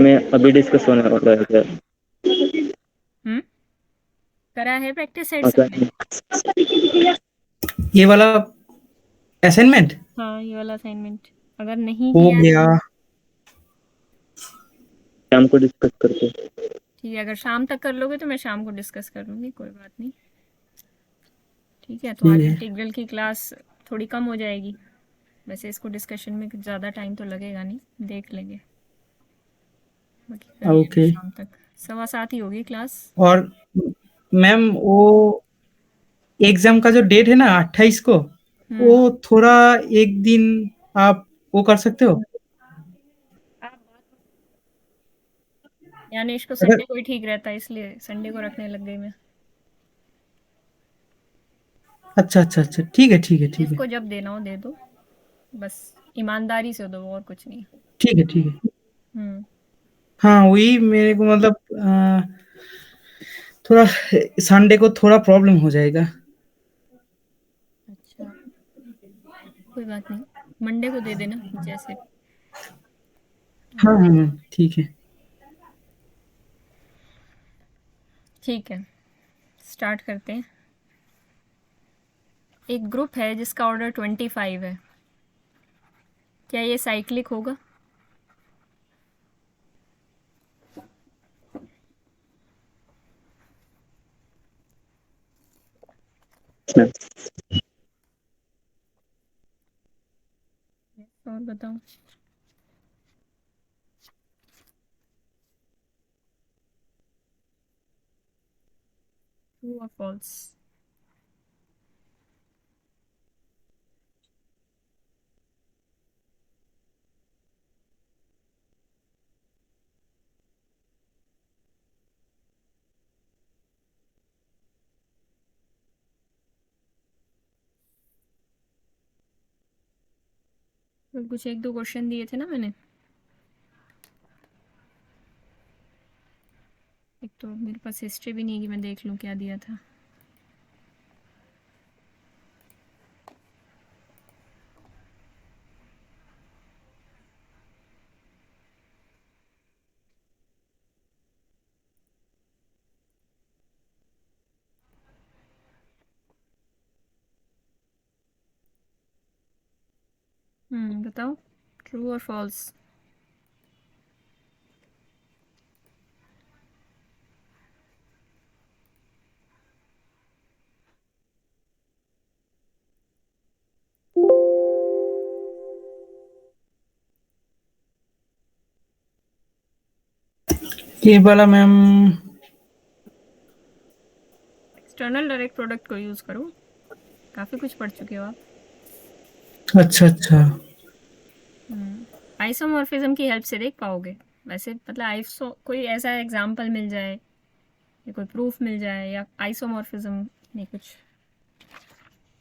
में अभी डिस्कस होने वाला है क्या? करा है प्रैक्टिस सेट सबने? असाइनमेंट ये वाला असाइनमेंट हाँ, ये वाला असाइनमेंट अगर नहीं हो किया है गया। शाम को डिस्कस करते हैं। ठीक है, अगर शाम तक कर लोगे तो मैं शाम को डिस्कस कर लूँगी, कोई बात नहीं। ठीक है, तो ठीक आज है। इंटीग्रल की क्लास थोड़ी कम हो जाएगी। वैसे इसको डिस्कशन में कुछ ज़्यादा टाइम तो लगेगा नहीं, देख लेंगे। बाकी कर लेंगे ओके। शाम तक। 7:15 ही होगी क्लास। और मैम वो एग्जाम का जो डेट है ना 28 को, वो हम्म। थोड़ा एक दिन आप वो कर सकते हो? आप बात यानेश को अगर संडे को ही ठीक रहता है, इसलिए संडे को रखने लग गई मैं। अच्छा अच्छा अच्छा, ठीक है ठीक है ठीक है। जिसको जब देना हो दे दो, बस ईमानदारी से दो, और कुछ नहीं। ठीक है ठीक है। हम्म। हाँ वही मेरे को मतलब थोड़ा संडे को थोड़ा प्रॉब्लम हो जाएगा। अच्छा, कोई बात नहीं, मंडे को दे देना जैसे। हाँ हाँ मैम ठीक है। ठीक है, स्टार्ट करते हैं। एक ग्रुप है जिसका ऑर्डर 25 है। क्या ये साइक्लिक होगा? और बताओ। ट्रू और फॉल्स? तो कुछ एक दो क्वेश्चन दिए थे ना मैंने। एक तो मेरे पास हिस्ट्री भी नहीं है कि मैं देख लूँ क्या दिया था। बताओ, ट्रू और फॉल्स? ये वाला मैम। एक्सटर्नल डायरेक्ट प्रोडक्ट को यूज़ करो, काफ़ी कुछ पढ़ चुके हो आप। अच्छा अच्छा। आइसोमॉर्फिज्म की हेल्प से देख पाओगे। वैसे मतलब आइसो कोई ऐसा एग्जांपल मिल जाए या कोई प्रूफ मिल जाए, या आइसोमॉर्फिज्म नहीं कुछ।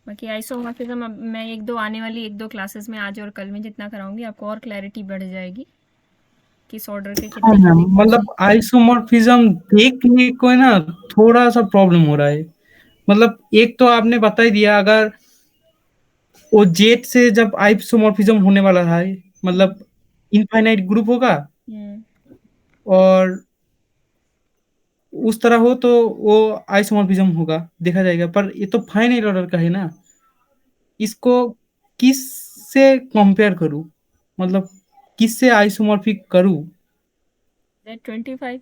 बाकी आइसोमॉर्फिज्म अब मैं एक दो आने वाली एक दो क्लासेस में, आज और कल में जितना कराऊंगी, आपको और क्लैरिटी बढ़ जाएगी किस ऑर्डर के हाँ कितने मैम कितने ग्रुप्स हैं। मतलब आइसोमॉर्फिज्म देखने को है ना, थोड़ा सा प्रॉब्लम हो रहा है। मतलब एक तो आपने बता ही दिया, अगर वो जेट से जब आइसोमॉर्फिज्म होने वाला है, हम्म। मतलब इनफाइनाइट ग्रुप होगा, हम्म। और उस तरह हो तो वो आइसोमॉर्फिज्म होगा, देखा जाएगा। पर ये तो फाइनाइट ऑर्डर का है ना, इसको किस से कंपेयर करूं, मतलब किस से आइसोमॉर्फिक करूं? Z25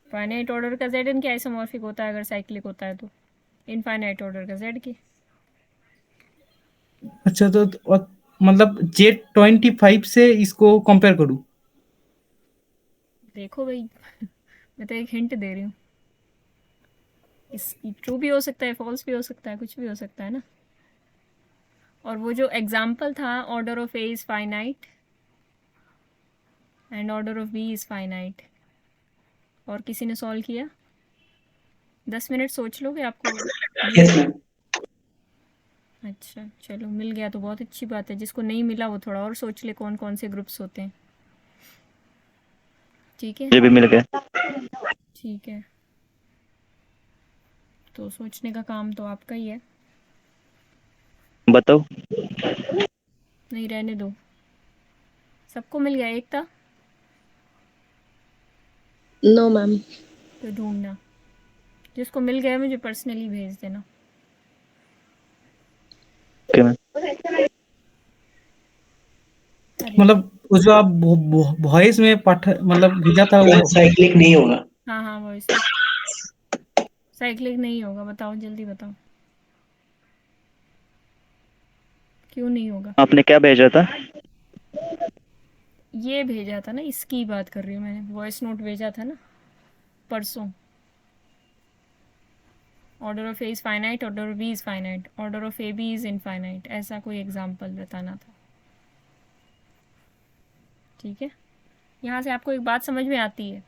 फाइनाइट ऑर्डर का जेड इनके आइसोमॉर्फिक होता है अगर साइक्लिक होता है तो, इनफाइनाइट ऑर्डर का जेड की। अच्छा मतलब Z25 से इसको कंपेयर करूं? देखो भाई, मैं तो एक हिंट दे रही हूँ। इस ट्रू भी हो सकता है, फॉल्स भी हो सकता है, कुछ भी हो सकता है ना। और वो जो एग्जाम्पल था, order of A is finite and order of B is finite, और किसी ने सॉल्व किया? 10 मिनट सोच लोगे, आपको मिल यस जाए। मैम। अच्छा चलो, मिल गया तो बहुत अच्छी बात है। जिसको नहीं मिला वो थोड़ा और सोच ले कौन कौन से ग्रुप्स होते हैं। ठीक है। मुझे भी मिल गया। ठीक है, तो सोचने का काम तो आपका ही है। बताओ। नहीं, रहने दो, सबको मिल गया एकता? No ma'am. तो ढूंढना, जिसको मिल गया मुझे पर्सनली भेज देना। Okay ma'am. अरे मतलब वो जो आप वॉइस में पठ मतलब भेजा था वो साइक्लिक नहीं होगा। हाँ हाँ वॉइस में साइक्लिक नहीं होगा, बताओ जल्दी बताओ क्यों नहीं होगा। आपने क्या भेजा था? ये भेजा था ना, इसकी बात कर रही हूँ मैंने, वॉइस नोट भेजा था ना परसों। Order of A is finite, order of B is finite, order of A B is infinite, ऐसा कोई एग्जांपल बताना था। ठीक है, यहाँ से आपको एक बात समझ में आती है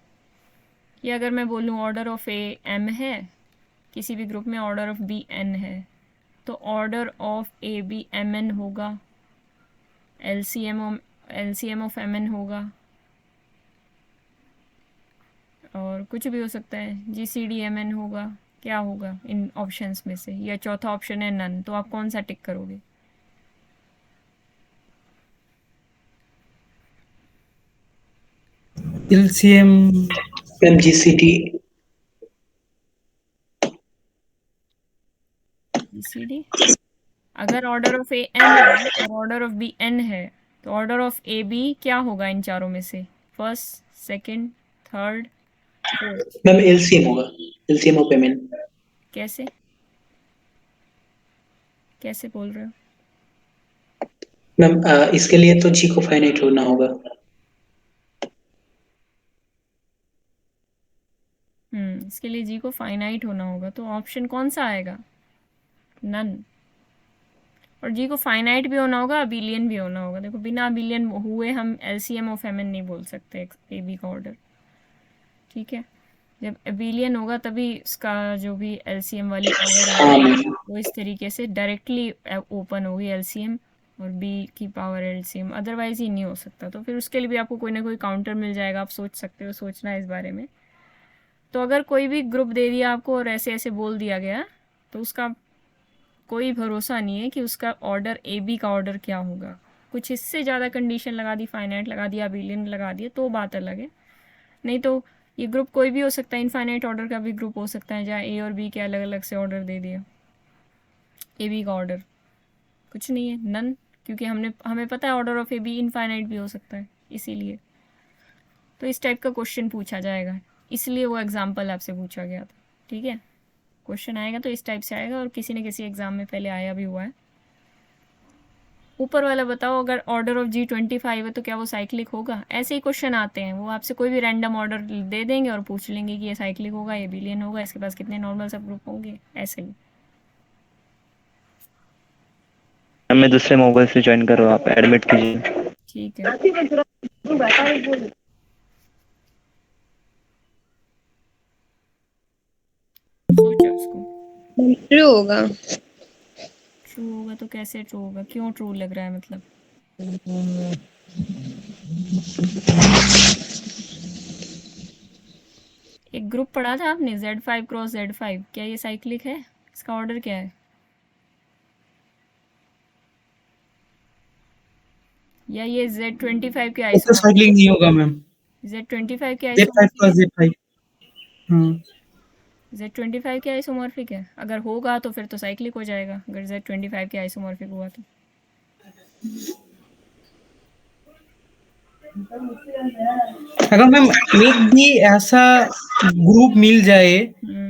कि अगर मैं बोलूँ ऑर्डर ऑफ ए एम है, किसी भी ग्रुप में ऑर्डर ऑफ बी एन है, तो order of A B M N होगा, एलसीएम ऑफ एम एन होगा, और कुछ भी हो सकता है, G C D M N होगा। क्या होगा इन ऑप्शंस में से, या चौथा ऑप्शन है नन, तो आप कौन सा टिक करोगे? LCM MGCT। जीसीडी। अगर ऑर्डर ऑफ ए एम है और ऑर्डर ऑफ बी एन है, तो ऑर्डर ऑफ ए बी क्या होगा इन चारों में से? First, second, third, fourth. Ma'am LCM होगा, LCM ऑफ MN। कैसे कैसे बोल रहे हो? मैम इसके लिए तो जी को फाइनाइट होना होगा। इसके लिए जी को फाइनाइट होना होगा, तो ऑप्शन कौन सा आएगा? नन। और जी को फाइनाइट भी होना होगा, अबिलियन भी होना होगा। देखो बिना अबिलियन हुए हम एलसीएम ऑफ एमएन नहीं बोल सकते ए बी का ऑर्डर। ठीक है, जब अबिलियन होगा तभी इसका जो भी एलसीएम वाली पावर हाँ होगी मैम। वो इस तरीके से डायरेक्टली ओपन होगी एलसीएम और बी की पावर एलसीएम, अदरवाइज ही नहीं हो सकता। तो फिर उसके लिए भी आपको कोई ना कोई काउंटर मिल जाएगा, आप सोच सकते हो, सोचना है इस बारे में। तो अगर कोई भी ग्रुप दे दिया आपको और ऐसे ऐसे बोल दिया गया, तो उसका कोई भरोसा नहीं है कि उसका ऑर्डर ए बी का ऑर्डर क्या होगा। कुछ इससे ज़्यादा कंडीशन लगा दी, फाइनाइट लगा दिया, अबिलियन लगा दिया, तो बात अलग है। नहीं तो ये ग्रुप कोई भी हो सकता है, इनफाइनाइट ऑर्डर का भी ग्रुप हो सकता है, जहाँ ए और बी के अलग अलग से ऑर्डर दे दिया। ए बी का ऑर्डर कुछ नहीं है, नन, क्योंकि हमें पता है order of A B infinite भी हो सकता है, इसीलिए। तो इस टाइप का क्वेश्चन पूछा जाएगा, इसलिए वो एग्जाम्पल आपसे पूछा गया था। ठीक है, क्वेश्चन आएगा तो इस टाइप से आएगा, और किसी न किसी एग्जाम में पहले आया भी हुआ है। ऊपर वाला बताओ, अगर ऑर्डर ऑफ G25 है तो क्या वो साइक्लिक होगा? ऐसे ही क्वेश्चन आते हैं, वो आपसे कोई भी रैंडम ऑर्डर दे देंगे और पूछ लेंगे कि ये साइक्लिक होगा, ये बिलियन होगा, इसके पास कितने नॉर्मल सब ग्रुप होंगे, ऐसे ही। मैं दूसरे मोबाइल से ज्वाइन कर रहा हूँ, आप एडमिट कीजिए। ठीक है, सोचो उसको। ट्रू होगा। ट्रू होगा तो कैसे ट्रू होगा, क्यों ट्रू लग रहा है मतलब? एक ग्रुप पढ़ा था आपने Z5 क्रॉस Z5, क्या ये साइक्लिक है? इसका ऑर्डर क्या है? या ये Z25 के तो आइसोमॉर्फिक? साइक्लिंग नहीं होगा मैम। Z25 के Z5 आइसोमॉर्फिक का है? Z5 हाँ Z25 के आइसोमॉर्फिक है? अगर होगा तो फिर तो साइक्लिक हो जाएगा, अगर Z25 के आइसोमॉर्फिक हुआ तो। अगर मैम एक भी ऐसा ग्रुप मिल जाए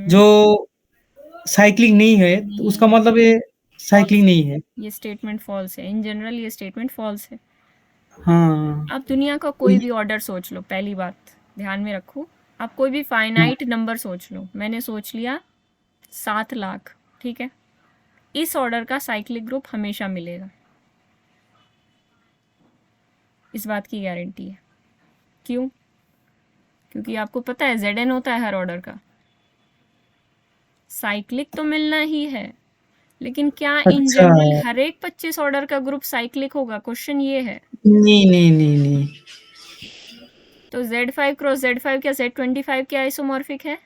जो साइक्लिंग नहीं है तो उसका मतलब ये साइक्लिंग नहीं है। ये स्टेटमेंट फॉल्स है, इन जनरल ये स्टेटमेंट फॉल्स है। हाँ आप दुनिया का कोई भी ऑर्डर सोच लो, पहली बात ध्यान में रखो, आप कोई भी फाइनाइट नंबर सोच लो। मैंने सोच लिया 7 लाख, ठीक है, इस ऑर्डर का साइक्लिक ग्रुप हमेशा मिलेगा, इस बात की गारंटी है। क्यों? क्योंकि आपको पता है Zn होता है हर ऑर्डर का, साइक्लिक तो मिलना ही है, लेकिन क्या इन अच्छा जनरल हर एक 25 ऑर्डर का ग्रुप साइक्लिक होगा? क्वेश्चन ये है। नहीं नहीं नहीं नहीं तो Z5 क्रॉस Z5 क्या Z25 के आइसोमॉर्फिक है?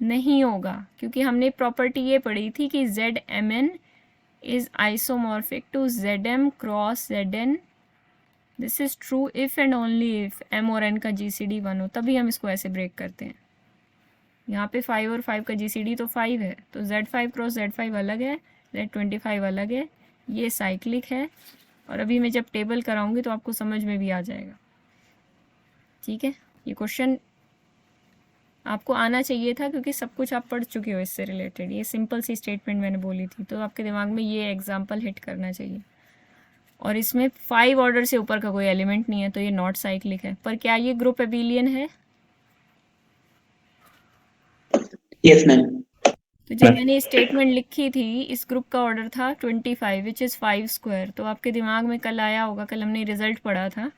नहीं होगा, क्योंकि हमने प्रॉपर्टी ये पढ़ी थी कि ZMN is isomorphic to ZM cross ZN this is true if and only if m और n का GCD 1 हो, तभी हम इसको ऐसे ब्रेक करते हैं। यहाँ पे 5 और 5 का GCD तो 5 है, तो Z5 क्रॉस Z5 अलग है, Z25 अलग है, ये साइक्लिक है। और अभी मैं जब टेबल कराऊंगी तो आपको समझ में भी आ जाएगा। ठीक है, ये क्वेश्चन आपको आना चाहिए था क्योंकि सब कुछ आप पढ़ चुके हो इससे रिलेटेड। ये सिंपल सी स्टेटमेंट मैंने बोली थी, तो आपके दिमाग में ये एग्जाम्पल हिट करना चाहिए। और इसमें 5 ऑर्डर से ऊपर का कोई एलिमेंट नहीं है, तो ये नॉट साइक्लिक है। पर क्या ये ग्रुप एबिलियन है? Yes ma'am. तो जब मैंने ये स्टेटमेंट लिखी थी, इस ग्रुप का ऑर्डर था 25 विच इज़ 5 स्क्वायर। तो आपके दिमाग में कल आया होगा, कल हमने रिजल्ट पढ़ा था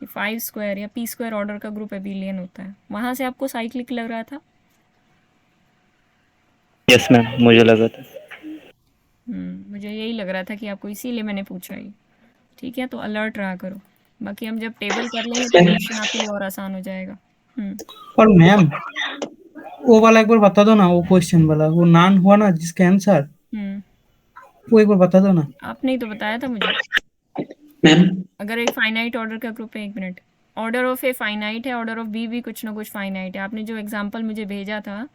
कि 5 स्क्वायर या p स्क्वायर ऑर्डर का ग्रुप एबिलियन होता है। वहाँ से आपको साइक्लिक लग रहा था? यस मैम, मुझे लगा था। मुझे यही लग रहा था कि आपको, इसीलिए मैंने पूछा ही। ठीक है, तो अलर्ट रहा करो। बाकी हम जब टेबल कर लेंगे तो क्वेश्चन आपके लिए और आसान हो जाएगा। और मैम वो वाला एक बार बता दो ना, वो क्वेश्चन वाला, वो नान हुआ ना जिसका आंसर, वो एक बार बता दो ना। आपने ही तो बताया था मुझे। मैम अगर एक फाइनाइट ऑर्डर का ग्रुप है, 1 minute, order of a finite है, ऑर्डर ऑफ बी भी कुछ ना कुछ फाइनाइट है। आपने जो एग्जांपल मुझे भेजा था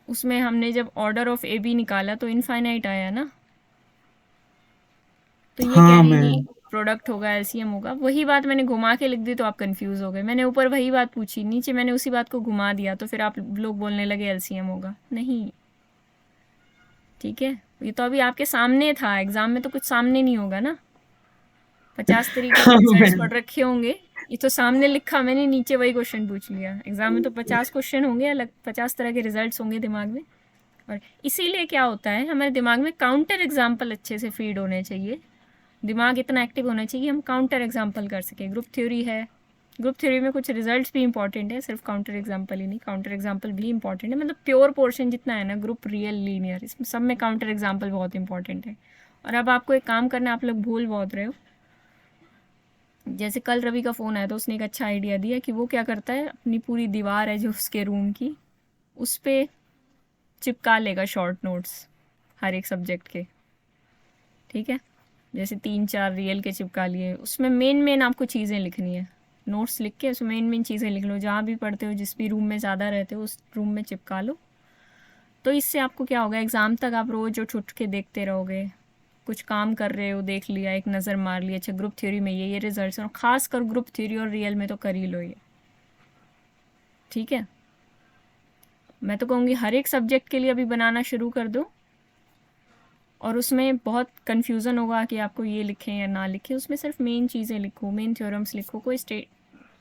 उसमें हमने जब ऑर्डर ऑफ ए बी निकाला तो इनफाइनाइट आया ना। तो ये हाँ कहने मैम। की प्रोडक्ट होगा, एलसीएम होगा। वही बात मैंने घुमा के लिख दी तो आप कंफ्यूज हो गए। मैंने ऊपर वही बात पूछी, नीचे मैंने उसी बात को घुमा दिया, तो फिर आप लोग बोलने लगे एलसीएम होगा। नहीं, ठीक है, ये तो अभी आपके सामने था। एग्जाम में तो कुछ सामने नहीं होगा ना। 50 तरीके के रिजल्ट्स पढ़ रखे होंगे, ये तो सामने लिखा मैंने, नीचे वही क्वेश्चन पूछ लिया। एग्जाम में तो 50 क्वेश्चन होंगे, अलग 50 तरह के रिजल्ट्स होंगे दिमाग में। और इसीलिए क्या होता है, हमारे दिमाग में काउंटर एग्जाम्पल अच्छे से फीड होने चाहिए। दिमाग इतना एक्टिव होना चाहिए हम काउंटर एग्जाम्पल कर सकें। ग्रुप थ्योरी है, ग्रुप थ्योरी में कुछ रिजल्ट्स भी इंपॉर्टेंट है, सिर्फ काउंटर एग्जाम्पल ही नहीं, काउंटर एग्जाम्पल भी इंपॉर्टेंट है। मतलब प्योर पोर्शन जितना है ना, ग्रुप, रियल, लीनियर, इसमें सब में काउंटर एग्जाम्पल बहुत इंपॉर्टेंट है। और अब आपको एक काम करना है, आप लोग भूल बहुत रहे हो। जैसे कल रवि का फ़ोन आया तो उसने एक अच्छा आइडिया दिया कि वो क्या करता है, अपनी पूरी दीवार है जो उसके रूम की, उस पर चिपका लेगा शॉर्ट नोट्स हर एक सब्जेक्ट के। ठीक है, जैसे 3-4 रियल के चिपका लिए, उसमें मेन आपको चीज़ें लिखनी है। नोट्स लिख के उसमें मेन चीज़ें लिख लो, जहाँ भी पढ़ते हो, जिस भी रूम में ज़्यादा रहते हो उस रूम में चिपका लो। तो इससे आपको क्या होगा, एग्ज़ाम तक आप रोज़ उठ उठ के देखते रहोगे। कुछ काम कर रहे हो, देख लिया, एक नज़र मार ली, अच्छा ग्रुप थ्योरी में ये रिजल्ट्स हैं। खास कर ग्रुप थ्योरी और रियल में तो कर ही लो ये। ठीक है, मैं तो कहूँगी हर एक सब्जेक्ट के लिए अभी बनाना शुरू कर दो। और उसमें बहुत कन्फ्यूज़न होगा कि आपको ये लिखें या ना लिखें। उसमें सिर्फ मेन चीज़ें लिखो, मेन थ्योरम्स लिखो, कोई स्टेट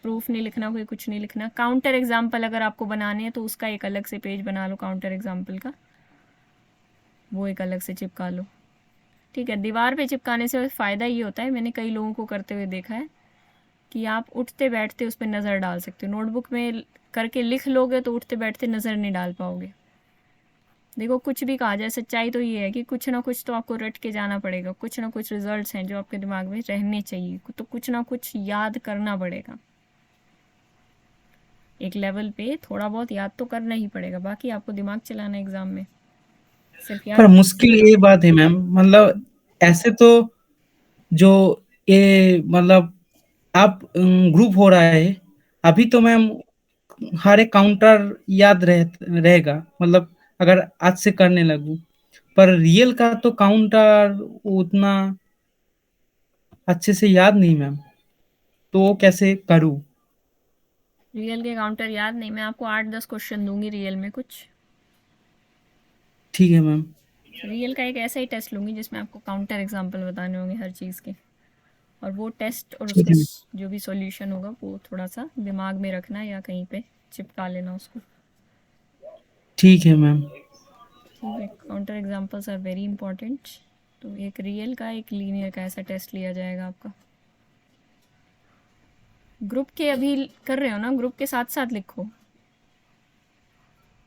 प्रूफ नहीं लिखना, कोई कुछ नहीं लिखना। काउंटर एग्जाम्पल अगर आपको बनाने हैं तो उसका एक अलग से पेज बना लो, काउंटर एग्जाम्पल का, वो एक अलग से चिपका लो। ठीक है, दीवार पे चिपकाने से फ़ायदा ये होता है, मैंने कई लोगों को करते हुए देखा है, कि आप उठते बैठते उस पर नज़र डाल सकते हो। नोटबुक में करके लिख लोगे तो उठते बैठते नज़र नहीं डाल पाओगे। देखो, कुछ भी कहा जाए, सच्चाई तो ये है कि कुछ ना कुछ तो आपको रट के जाना पड़ेगा। कुछ ना कुछ रिजल्ट्स हैं जो आपके दिमाग में रहने चाहिए, तो कुछ ना कुछ याद करना पड़ेगा। एक लेवल पे थोड़ा बहुत याद तो करना ही पड़ेगा, बाकी आपको दिमाग चलाना एग्जाम में सिर्फ याद। पर मुश्किल ये बात है मैम, मतलब ऐसे तो जो ये मतलब आप ग्रुप हो रहा है अभी, तो मैम हर एक काउंटर याद रहेगा, मतलब अगर आज से करने लगूं। पर रियल का तो काउंटर उतना अच्छे से याद नहीं मैम, तो वो कैसे करूं? रियल के काउंटर याद नहीं, मैं आपको 8-10 क्वेश्चन दूंगी रियल में कुछ। ठीक है मैम। रियल का एक ऐसा ही टेस्ट लूँगी जिसमें आपको काउंटर एग्जाम्पल बताने होंगे हर चीज़ के। और वो टेस्ट और ठीक उसका है मैम। जो भी सॉल्यूशन होगा वो थोड़ा सा दिमाग में रखना या कहीं पे चिपका लेना उसको। ठीक है मैम। ठीक है, counter examples are very important. तो एक रियल का, एक लीनियर का ऐसा टेस्ट लिया जाएगा आपका। ग्रुप के अभी कर रहे हो ना, ग्रुप के साथ साथ लिखो।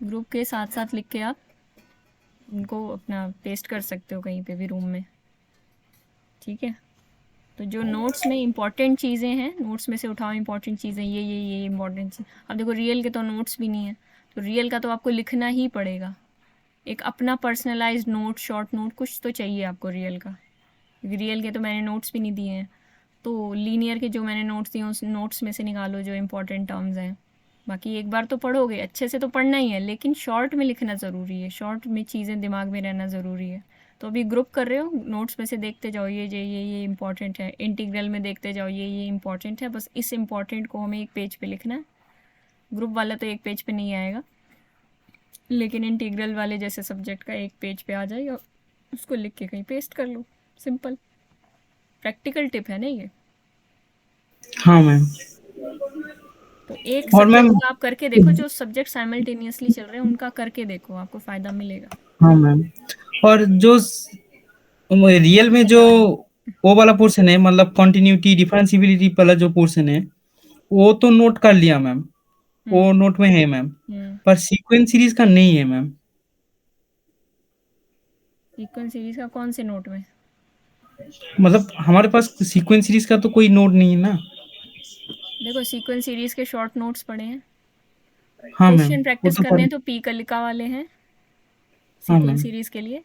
ग्रुप के साथ साथ लिख के आप उनको अपना पेस्ट कर सकते हो कहीं पे भी रूम में। ठीक है, तो जो नोट्स में इंपॉर्टेंट चीज़ें हैं, नोट्स में से उठाओ इंपॉर्टेंट चीज़ें, ये इंपॉर्टेंट चीज़। अब देखो, रियल के तो नोट्स भी नहीं है, तो रियल का तो आपको लिखना ही पड़ेगा। एक अपना पर्सनलाइज्ड नोट, शॉर्ट नोट कुछ तो चाहिए आपको रियल का, क्योंकि रियल के तो मैंने नोट्स भी नहीं दिए हैं। तो लीनियर के जो मैंने नोट्स दिए उस नोट्स में से निकालो जो इंपॉर्टेंट टर्म्स हैं। बाकी एक बार तो पढ़ोगे, अच्छे से तो पढ़ना ही है, लेकिन शॉर्ट में लिखना ज़रूरी है, शॉर्ट में चीज़ें दिमाग में रहना ज़रूरी है। तो अभी ग्रुप कर रहे हो, नोट्स में से देखते जाओ, ये इंपॉर्टेंट है। इंटीग्रल में देखते जाओ, ये इंपॉर्टेंट है। बस इस इंपॉर्टेंट को हमें एक पेज पे लिखना है। ग्रुप वाला तो एक पेज पे नहीं आएगा, लेकिन इंटीग्रल वाले जैसे सब्जेक्ट का एक पेज पे आ जाएगा, उसको लिख के कहीं पेस्ट कर लो। सिंपल प्रैक्टिकल टिप है ना ये। हाँ मैम। तो एक और मैम, सब्जेक्ट का आप करके देखो, जो सब्जेक्ट साइमल्टेनियसली चल रहे हैं उनका करके देखो, आपको फ़ायदा मिलेगा। हाँ मैम, और जो रियल में जो वो वाला पोर्शन है, मतलब कंटिन्यूटी डिफरेंशियबिलिटी वाला जो पोर्शन है, वो तो नोट कर लिया मैम, वो हम्म नोट में है मैम, हम्म पर सीक्वेंस सीरीज का नहीं है मैम। सीक्वेंस सीरीज का कौन से नोट में? मतलब हमारे पास सीक्वेंस सीरीज का तो कोई नोट नहीं है ना। देखो, सीक्वेंस सीरीज के शॉर्ट नोट्स पड़े हैं। हाँ मैम, क्वेश्चन वो प्रैक्टिस तो करने पर। हैं तो पी कलिका वाले हैं हाँ सीक्वेंस मैम। सीरीज के लिए।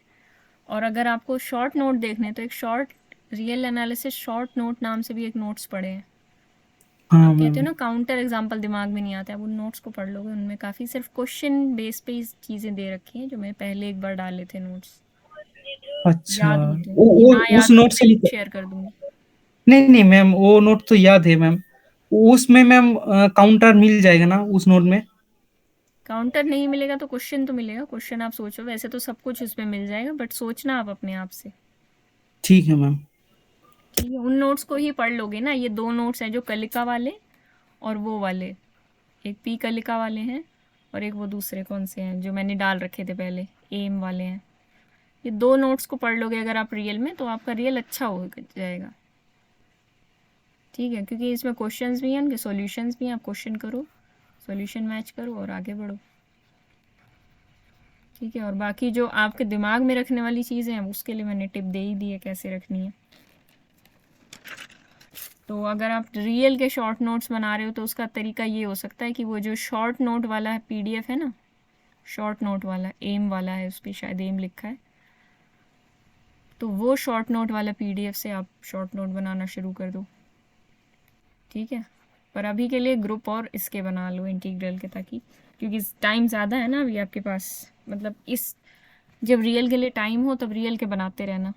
और अगर आपको शॉर्ट नोट देखने हैं तो एक short real analysis short note नाम से भी एक नोट्स पड़े हैं। हाँ आप कहते मैम। हो ना काउंटर एग्जाम्पल दिमाग में नहीं आता है, वो नोट्स को पढ़ लोगे, उनमें काफ़ी सिर्फ क्वेश्चन बेस पे ही चीज़ें दे रखी हैं, जो मैं पहले एक बार डाले थे नोट्स। अच्छा, याद हो तो, वो ना उस याद हो नोट तो से लिंक लिखा। शेयर कर दूंगी। नहीं नहीं मैम, वो नोट तो याद है मैम। उसमें मैम काउंटर मिल जाएगा ना उस नोट में? काउंटर नहीं मिलेगा तो क्वेश्चन तो मिलेगा, क्वेश्चन आप सोचो। वैसे तो सब कुछ उसमें मिल जाएगा, बट सोचना आप अपने आप से। ठीक है मैम। ठीक है, उन नोट्स को ही पढ़ लोगे ना। ये दो नोट्स हैं, जो कलिका वाले और वो वाले। एक पी कलिका वाले हैं और एक वो दूसरे कौन से हैं जो मैंने डाल रखे थे पहले, एम वाले हैं। ये दो नोट्स को पढ़ लोगे अगर आप रियल में, तो आपका रियल अच्छा हो जाएगा। ठीक है, क्योंकि इसमें क्वेश्चंस भी हैं, उनके सॉल्यूशंस भी हैं। आप क्वेश्चन करो, सॉल्यूशन मैच करो और आगे बढ़ो। ठीक है, और बाकी जो आपके दिमाग में रखने वाली चीज़ें हैं उसके लिए मैंने टिप दे ही दी है कैसे रखनी है। तो अगर आप रियल के शॉर्ट नोट्स बना रहे हो तो उसका तरीका ये हो सकता है कि वो जो शॉर्ट नोट वाला है पीडीएफ है ना, शॉर्ट नोट वाला एम वाला है, उस पर शायद एम लिखा है, तो वो शॉर्ट नोट वाला पीडीएफ से आप शॉर्ट नोट बनाना शुरू कर दो। ठीक है, पर अभी के लिए ग्रुप और इसके बना लो इंटीग्रल के, ताकि क्योंकि टाइम ज़्यादा है ना अभी आपके पास। मतलब इस जब रियल के लिए टाइम हो तब रियल के बनाते रहना।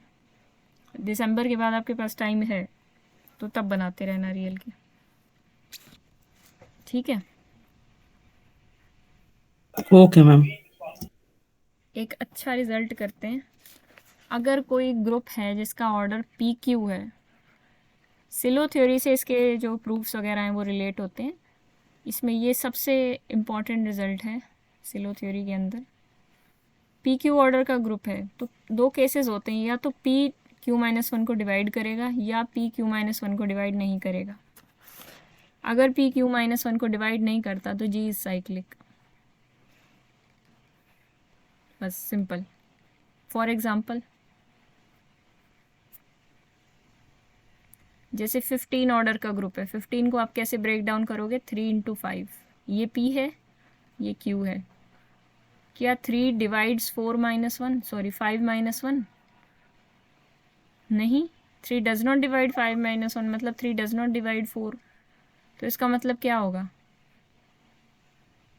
दिसंबर के बाद आपके पास टाइम है तो तब बनाते रहना रियल के। ठीक है, ओके मैम। एक अच्छा रिजल्ट करते हैं। अगर कोई ग्रुप है जिसका ऑर्डर पी क्यू है, सिलो थ्योरी से इसके जो प्रूफ्स वगैरह हैं वो रिलेट होते हैं। इसमें ये सबसे इम्पॉर्टेंट रिजल्ट है सिलो थ्योरी के अंदर। पी क्यू ऑर्डर का ग्रुप है तो दो केसेस होते हैं, या तो पी क्यू माइनस वन को डिवाइड करेगा या पी क्यू माइनस वन को डिवाइड नहीं करेगा। अगर पी क्यू माइनस वन को डिवाइड नहीं करता तो जी इज साइक्लिक। बस सिंपल। फॉर एग्जाम्पल, जैसे 15 ऑर्डर का ग्रुप है, 15 को आप कैसे ब्रेक डाउन करोगे? 3 × 5। ये पी है, ये क्यू है। क्या 3 डिवाइड्स 4 - 1, सॉरी 5 - 1? नहीं, 3 डज नॉट डिवाइड 5 - 1, मतलब 3 डज नॉट डिवाइड 4। तो इसका मतलब क्या होगा?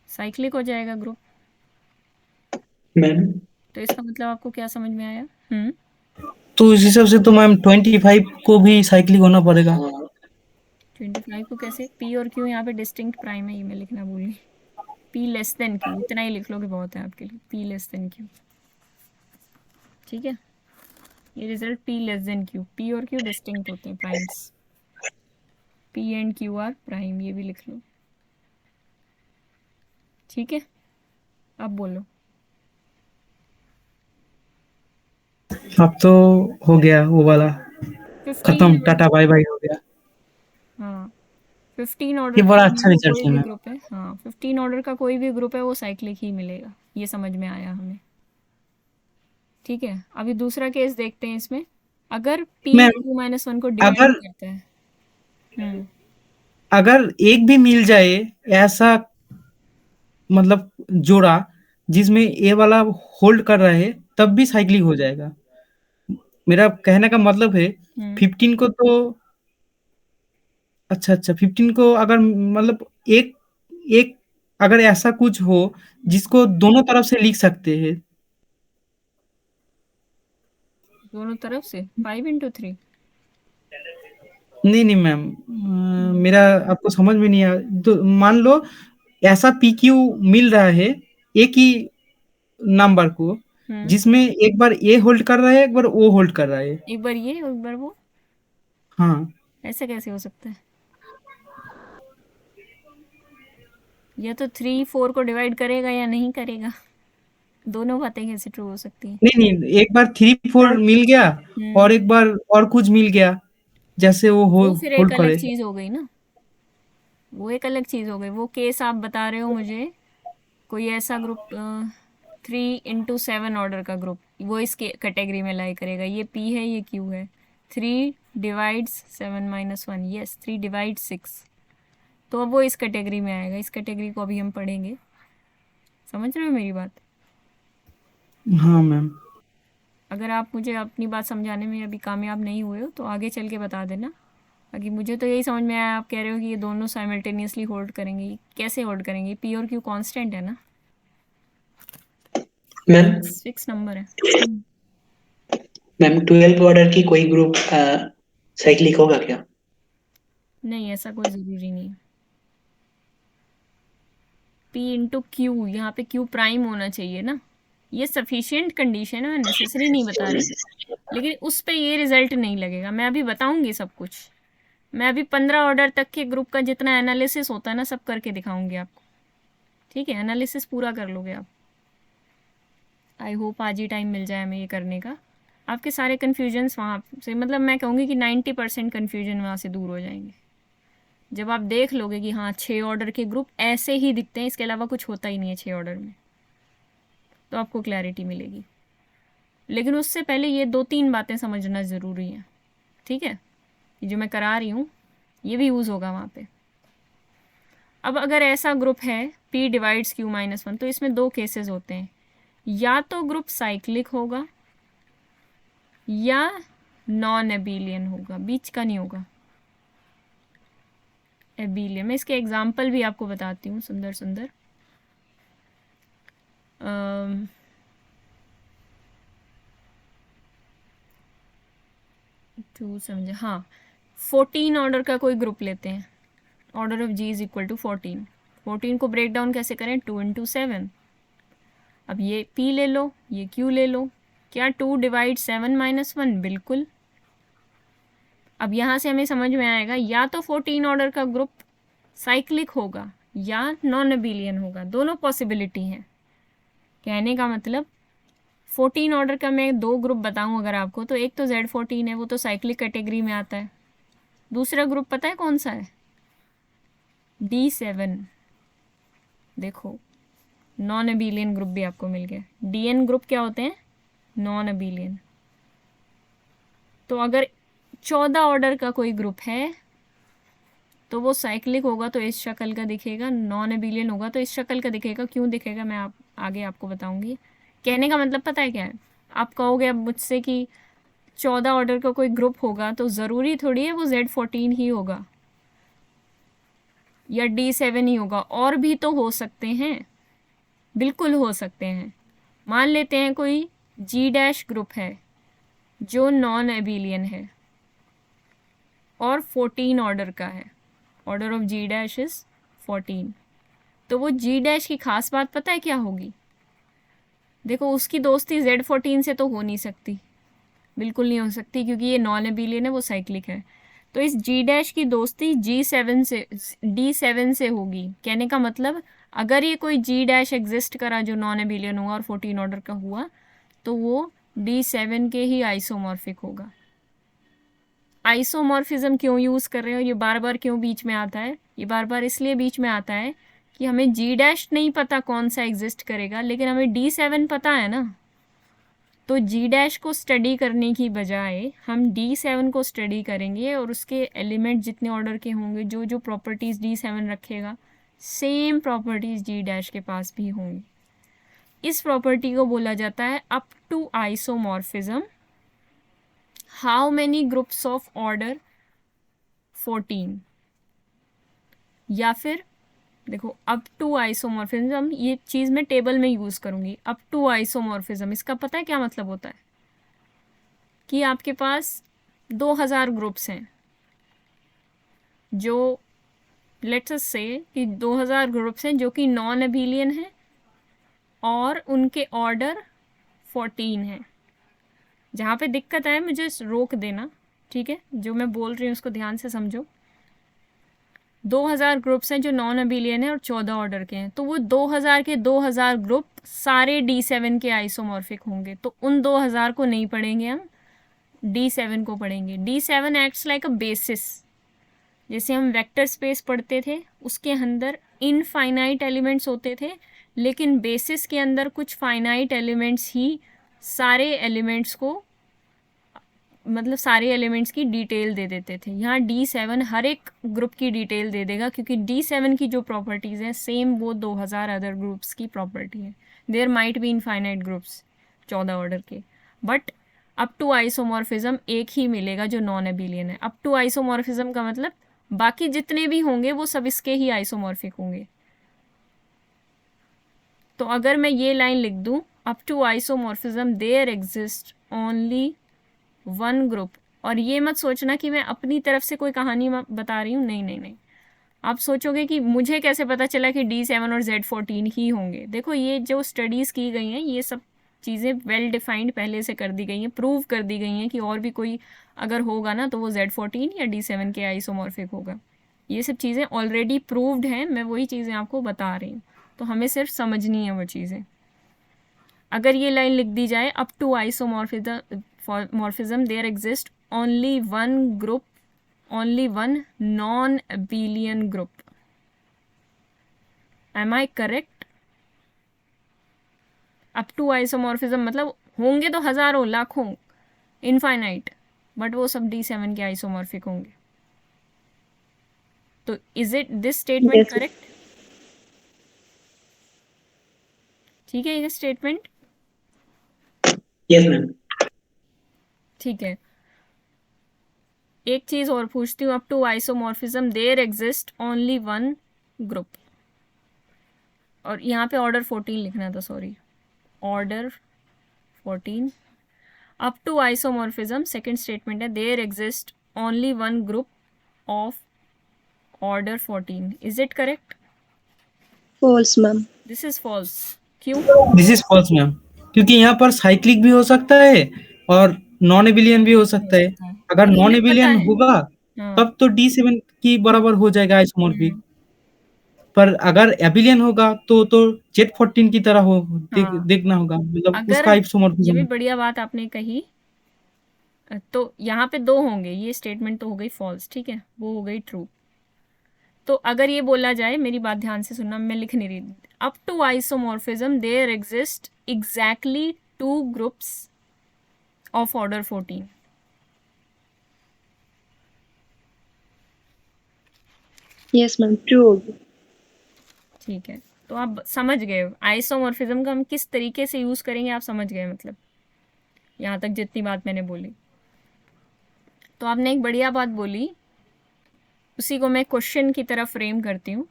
साइक्लिक हो जाएगा ग्रुप। मैम। तो इसका मतलब आपको क्या समझ में आया? तो इस हिसाब से तो मैम 25 को भी साइक्लिक होना पड़ेगा। 25 को कैसे? पी और क्यू यहाँ पे डिस्टिंक्ट प्राइम है, ये मैं लिखना भूल गई। पी लेस देन क्यू, इतना ही लिख लोगे बहुत है आपके लिए। P less than Q. ठीक है, ये result P less than Q. P और क्यू डिस्टिंक्ट होते हैं, primes. P and Q R prime, ये भी लिख लो। ठीक है, अब बोलो। अब तो हो गया वो वाला, 15 खत्म, टाटा बाय बाय हो गया। हाँ, 15 ऑर्डर ये का बड़ा अच्छा रिजल्ट कोई है भी मैम। ग्रुप है, हाँ 15 ऑर्डर का कोई भी ग्रुप है वो साइक्लिक ही मिलेगा। ये समझ में आया हमें। ठीक है, अभी दूसरा केस देखते हैं इसमें। अगर P ma'am, Q minus one को डिवाइड अगर करता है। हम्म अगर एक भी मिल जाए ऐसा, मतलब जोड़ा जिसमें ए वाला होल्ड कर रहा है, तब भी साइक्लिक हो जाएगा। मेरा कहने का मतलब है हम्म 15 को तो अच्छा अच्छा 15 को अगर मतलब एक एक अगर ऐसा कुछ हो जिसको दोनों तरफ से लिख सकते हैं। दोनों तरफ से 5 into 3। नहीं नहीं मैम, मेरा आपको समझ में नहीं आया। तो मान लो ऐसा पी क्यू मिल रहा है एक ही नंबर को, जिसमें एक बार ए होल्ड कर रहा है एक बार ओ होल्ड कर रहा है। एक बार ये और एक बार वो, हाँ ऐसे कैसे हो सकता है? या तो 3 4 को डिवाइड करेगा या नहीं करेगा। दोनों बातें कैसे ट्रू हो सकती हैं? नहीं नहीं, एक बार 3 4 मिल गया और एक बार और कुछ मिल गया, जैसे वो वो फिर एक होल्ड अलग करे। चीज हो गई ना, वो एक अलग चीज हो गई। वो केस आप बता रहे हो मुझे, कोई ऐसा ग्रुप 3 into 7 ऑर्डर का ग्रुप, वो इस कैटेगरी में लाई करेगा। ये पी है, ये क्यू है। 3 divides 7 - 1, यस 3 divides 6, तो अब वो इस कैटेगरी में आएगा। इस कैटेगरी को अभी हम पढ़ेंगे। समझ रहे हो मेरी बात? हाँ मैम। अगर आप मुझे अपनी बात समझाने में अभी कामयाब नहीं हुए हो तो आगे चल के बता देना। बाकी मुझे तो यही समझ में आया, आप कह रहे हो कि ये दोनों साइमल्टेनियसली होल्ड करेंगे। ये कैसे होल्ड करेंगे? पी और क्यू कांस्टेंट है ना, मैम फिक्स नंबर है। मैम 12 ऑर्डर की कोई ग्रुप साइक्लिक होगा क्या? नहीं, ऐसा कोई ज़रूरी नहीं। पी इंटू क्यू, यहाँ पे क्यू प्राइम होना चाहिए ना। ये सफिशिएंट कंडीशन है, मैं नेसेसरी नहीं बता रही, लेकिन उस पे ये रिजल्ट नहीं लगेगा। मैं अभी बताऊंगी सब कुछ। मैं अभी 15 ऑर्डर तक के ग्रुप का जितना एनालिसिस होता है ना, सब करके दिखाऊंगी आपको। ठीक है, एनालिसिस पूरा कर लोगे आप। आई होप आज ही टाइम मिल जाए हमें ये करने का। आपके सारे कन्फ्यूजन्स वहाँ से, मतलब मैं कहूँगी कि 90% कन्फ्यूजन वहाँ से दूर हो जाएंगे जब आप देख लोगे कि हाँ 6 ऑर्डर के ग्रुप ऐसे ही दिखते हैं, इसके अलावा कुछ होता ही नहीं है 6 ऑर्डर में, तो आपको क्लैरिटी मिलेगी। लेकिन उससे पहले ये 2-3 बातें समझना ज़रूरी हैं। ठीक है, ये जो मैं करा रही हूँ ये भी यूज़ होगा वहाँ पे। अब अगर ऐसा ग्रुप है P डिवाइड्स Q - 1, तो इसमें 2 केसेस होते हैं। या तो ग्रुप साइक्लिक होगा या नॉन एबिलियन होगा, बीच का नहीं होगा। एबिलियन, मैं इसके एग्जाम्पल भी आपको बताती हूँ सुंदर सुंदर। टू समझे, हाँ 14 ऑर्डर का कोई ग्रुप लेते हैं। Order of G is equal to 14। 14 को ब्रेक डाउन कैसे करें? 2 into 7। अब ये P ले लो, ये Q ले लो। क्या 2 डिवाइड 7 - 1? बिल्कुल। अब यहाँ से हमें समझ में आएगा या तो 14 ऑर्डर का ग्रुप साइक्लिक होगा या नॉन एबिलियन होगा, दोनों पॉसिबिलिटी हैं। कहने का मतलब 14 ऑर्डर का मैं 2 ग्रुप बताऊं अगर आपको, तो एक तो Z14 है, वो तो साइक्लिक कैटेगरी में आता है। दूसरा ग्रुप पता है कौन सा है? D7। देखो, नॉन एबिलियन ग्रुप भी आपको मिल गया। DN ग्रुप क्या होते हैं? नॉन एबिलियन। तो अगर 14 ऑर्डर का कोई ग्रुप है तो वो साइक्लिक होगा तो इस शक्ल का दिखेगा, नॉन एबिलियन होगा तो इस शक्ल का दिखेगा। क्यों दिखेगा मैं आगे आपको बताऊंगी। कहने का मतलब पता है क्या है? आप कहोगे अब मुझसे कि 14 ऑर्डर का कोई ग्रुप होगा तो ज़रूरी थोड़ी है वो Z14 ही होगा या D7 ही होगा, और भी तो हो सकते हैं। बिल्कुल हो सकते हैं। मान लेते हैं कोई G' ग्रुप है जो नॉन एबिलियन है और 14 ऑर्डर का है। Order of G' is 14। तो वो G' की खास बात पता है क्या होगी? देखो, उसकी दोस्ती Z14 से तो हो नहीं सकती, बिल्कुल नहीं हो सकती, क्योंकि ये नॉन एबिलियन है, वो साइक्लिक है। तो इस G' की दोस्ती G7 से D7 से होगी। कहने का मतलब अगर ये कोई G' एग्जिस्ट करा जो नॉन एबिलियन हुआ और 14 ऑर्डर का हुआ तो वो D7 के ही आइसोमॉर्फिक होगा। आइसोमॉर्फिज्म क्यों यूज़ कर रहे हो, ये बार बार क्यों बीच में आता है? ये बार बार इसलिए बीच में आता है कि हमें G' नहीं पता कौन सा एग्जिस्ट करेगा, लेकिन हमें D7 पता है ना। तो G' को स्टडी करने की बजाय हम D7 को स्टडी करेंगे और उसके एलिमेंट जितने ऑर्डर के होंगे, जो जो प्रॉपर्टीज़ D7 रखेगा, सेम प्रॉपर्टीज़ G' के पास भी होंगी। इस प्रॉपर्टी को बोला जाता है up to isomorphism. How many groups of order? 14। या फिर देखो अप टू आइसोमॉर्फिज्म, ये चीज़ मैं टेबल में यूज़ करूँगी। अप टू आइसोमॉर्फिज्म, इसका पता है क्या मतलब होता है? कि आपके पास 2000 ग्रुप्स हैं, जो लेट्स अस से कि 2000 ग्रुप्स हैं जो कि नॉन अबेलियन हैं और उनके ऑर्डर 14 हैं। जहाँ पे दिक्कत आए मुझे रोक देना, ठीक है? जो मैं बोल रही हूँ उसको ध्यान से समझो। 2000 ग्रुप्स हैं जो नॉन अबेलियन है और 14 ऑर्डर के हैं, तो वो 2000 के 2000 ग्रुप सारे D7 के आइसोमॉर्फिक होंगे, तो उन 2000 को नहीं पढ़ेंगे हम, D7 को पढ़ेंगे। D7 acts like a basis. जैसे हम वेक्टर स्पेस पढ़ते थे, उसके अंदर इनफाइनाइट एलिमेंट्स होते थे, लेकिन बेसिस के अंदर कुछ फाइनाइट एलिमेंट्स ही सारे एलिमेंट्स को, मतलब सारे एलिमेंट्स की डिटेल दे देते थे। यहाँ D7 हर एक ग्रुप की डिटेल दे देगा, क्योंकि D7 की जो प्रॉपर्टीज़ हैं सेम वो 2000 अदर ग्रुप्स की प्रॉपर्टी है। There might be infinite groups 14 order के, बट अप टू आइसोमॉर्फिज्म एक ही मिलेगा जो नॉन अबेलियन है। अप टू आइसोमॉर्फिज्म का मतलब बाकी जितने भी होंगे वो सब इसके ही आइसोमॉर्फिक होंगे। तो अगर मैं ये लाइन लिख दूँ, up to isomorphism there exist only one group, और ये मत सोचना कि मैं अपनी तरफ से कोई कहानी बता रही हूँ, नहीं नहीं नहीं। आप सोचोगे कि मुझे कैसे पता चला कि D7 और Z14 ही होंगे। देखो ये जो स्टडीज़ की गई हैं ये सब चीज़ें वेल डिफाइंड पहले से कर दी गई हैं, प्रूव कर दी गई हैं कि और भी कोई अगर होगा ना तो वो Z14 या D7 के आइसोमॉर्फिक होगा। ये सब चीज़ें ऑलरेडी प्रूव्ड हैं, मैं वही चीज़ें आपको बता रही हूँ, तो हमें सिर्फ समझनी है वो चीज़ें। अगर ये लाइन लिख दी जाए, up to isomorphism there exist only one group, only one non abelian group. Am I correct? Up to isomorphism मतलब होंगे तो हजारों लाखों इनफाइनाइट, बट वो सब D7 के आइसोमॉर्फिक होंगे। तो is it this statement Yes. Correct? ठीक है ये स्टेटमेंट? Yes, ma'am. ठीक है, एक चीज और पूछती हूँ। Up to isomorphism there exist only one group, और यहाँ पे ऑर्डर 14 लिखना था, sorry, order 14। Up to isomorphism second statement है, there exist only one group of order 14। Is it correct? False, ma'am. This is false. क्यों? This is false ma'am, क्योंकि यहाँ पर साइक्लिक भी हो सकता है और नॉन एबिलियन भी हो सकता है। अगर हमें नॉन पता एबिलियन है। होगा हाँ। तब तो D7 की बराबर हो जाएगा आइसोमॉर्फिक, पर अगर एबिलियन होगा तो Z14 की तरह हो हाँ। देखना होगा, मतलब अगर उसका ये भी आइसोमॉर्फिज्म। बढ़िया बात आपने कही, तो यहाँ पे दो होंगे, ये स्टेटमेंट तो हो गई फॉल्स, ठीक है, वो हो गई ट्रू। तो अगर ये बोला जाए, मेरी बात ध्यान से सुनना, मैं लिख नहीं रही, up to isomorphism there exist exactly two groups of order 14। Yes, ma'am. True होगी। ठीक है, तो आप समझ गए आइसोमॉर्फिज्म का हम किस तरीके से यूज करेंगे, आप समझ गए मतलब, यहाँ तक जितनी बात मैंने बोली। तो आपने एक बढ़िया बात बोली, उसी को मैं क्वेश्चन की तरफ फ्रेम करती हूँ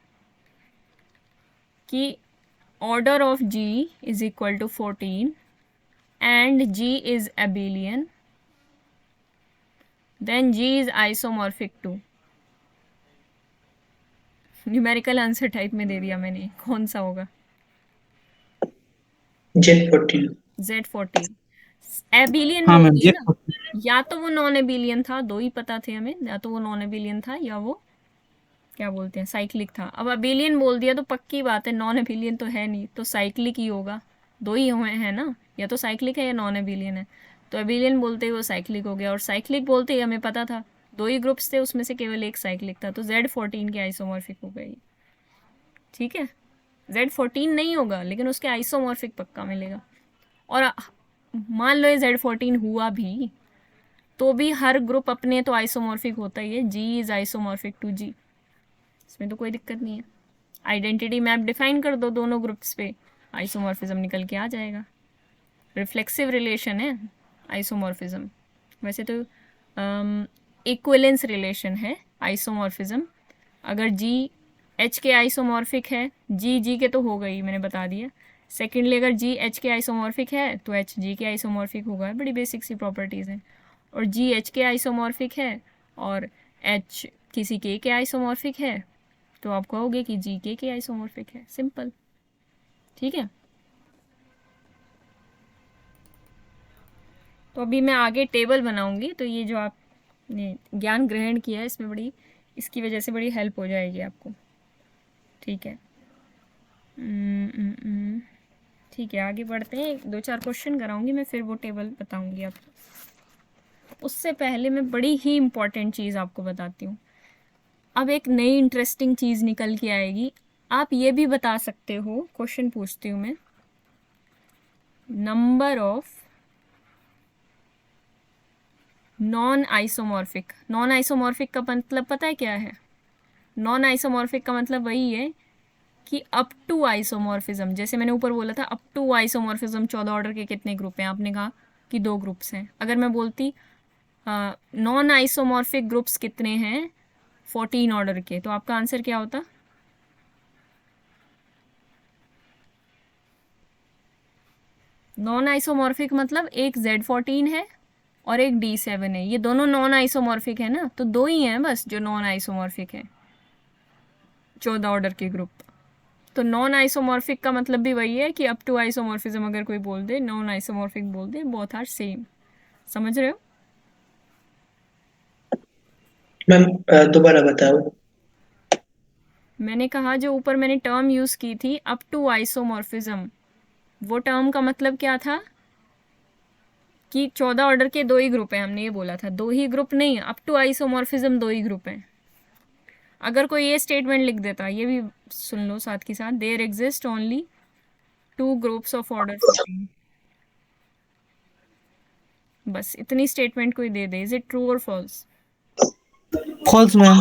कि order of G is equal to 14 and G is abelian, then G is isomorphic to. Numerical answer type में दे दिया मैंने, कौन सा होगा? Z14. Z14 एबिलियन हाँ बोल मैम, दिया ना, Z14 या तो वो नॉन एबिलियन था, दो ही पता थे हमें, या तो वो नॉन एबिलियन था या वो क्या बोलते हैं साइक्लिक था। अब अबेलियन बोल दिया तो पक्की बात है नॉन एबिलियन तो है नहीं, तो साइक्लिक ही होगा, दो ही हुए हैं ना, या तो साइक्लिक है या नॉन एबिलियन है। तो एबिलियन बोलते ही वो साइक्लिक हो गया, और साइक्लिक बोलते ही हमें पता था दो ही ग्रुप्स थे, उसमें से केवल एक साइक्लिक था, तो Z14 के आइसोमॉर्फिक हो गई। ठीक है, Z14 नहीं होगा लेकिन उसके आइसोमॉर्फिक पक्का मिलेगा। और मान लो ये Z14 हुआ भी तो भी हर ग्रुप अपने तो आइसोमॉर्फिक होता ही है, G is isomorphic to G, इसमें तो कोई दिक्कत नहीं है। आइडेंटिटी मैप डिफाइन कर दो दोनों ग्रुप्स पे, आइसोमॉर्फिज्म निकल के आ जाएगा। रिफ्लेक्सिव रिलेशन है आइसोमॉर्फिज्म, वैसे तो इक्विवेलेंस रिलेशन है आइसोमॉर्फिज्म। अगर G एच के आइसोमॉर्फिक है, जी जी के तो हो गई, मैंने बता दिया। सेकेंडली अगर जी एच के आइसोमॉर्फिक है तो एच जी के आइसोमॉर्फिक होगा, बड़ी बेसिक सी प्रॉपर्टीज़ हैं। और जी एच के आइसोमॉर्फिक है और एच किसी के आइसोमॉर्फिक है तो आप कहोगे कि जी के आइसोमॉर्फिक है, सिंपल। ठीक है, तो अभी मैं आगे टेबल बनाऊंगी, तो ये जो आपने ज्ञान ग्रहण किया है इसमें बड़ी, इसकी वजह से बड़ी हेल्प हो जाएगी आपको। ठीक है, ठीक है, आगे बढ़ते हैं। 2-4 क्वेश्चन कराऊंगी मैं, फिर वो टेबल बताऊंगी आपको। उससे पहले मैं बड़ी ही इम्पॉर्टेंट चीज़ आपको बताती हूँ। अब एक नई इंटरेस्टिंग चीज़ निकल के आएगी। आप ये भी बता सकते हो, क्वेश्चन पूछती हूँ मैं, number of non isomorphic. Non isomorphic का मतलब पता है क्या है? नॉन आइसोमॉर्फिक का मतलब वही है कि अप टू आइसोमॉर्फिज्म, जैसे मैंने ऊपर बोला था अप टू आइसोमॉर्फिज्म 14 ऑर्डर के कितने ग्रुप हैं, आपने कहा कि 2 ग्रुप्स हैं। अगर मैं बोलती नॉन आइसोमॉर्फिक ग्रुप्स कितने हैं 14 ऑर्डर के, तो आपका आंसर क्या होता? नॉन आइसोमॉर्फिक मतलब एक Z14 है और एक D7 है, ये दोनों नॉन आइसोमॉर्फिक है ना, तो 2 ही हैं बस जो नॉन आइसोमॉर्फिक है 14 ऑर्डर के ग्रुप। तो नॉन आइसोमॉर्फिक का मतलब भी वही है कि अप टू आइसोमॉर्फिज्म अगर कोई बोल दे, नॉन आइसोमॉर्फिक बोल दे, बोथ आर सेम। समझ रहे हो? मैम दोबारा बताओ। मैंने कहा जो ऊपर मैंने टर्म यूज़ की थी अप टू आइसोमॉर्फिज्म, वो टर्म का मतलब क्या था कि 14 ऑर्डर के 2 ही ग्रुप हैं, हमने ये बोला था। 2 ही ग्रुप नहीं, अप टू आइसोमॉर्फिज्म 2 ही ग्रुप हैं। अगर कोई ये स्टेटमेंट लिख देता, ये भी सुन लो साथ के साथ, there exist only 2 groups of order 14, बस इतनी स्टेटमेंट कोई दे दे, इज इट ट्रू और false? False ma'am.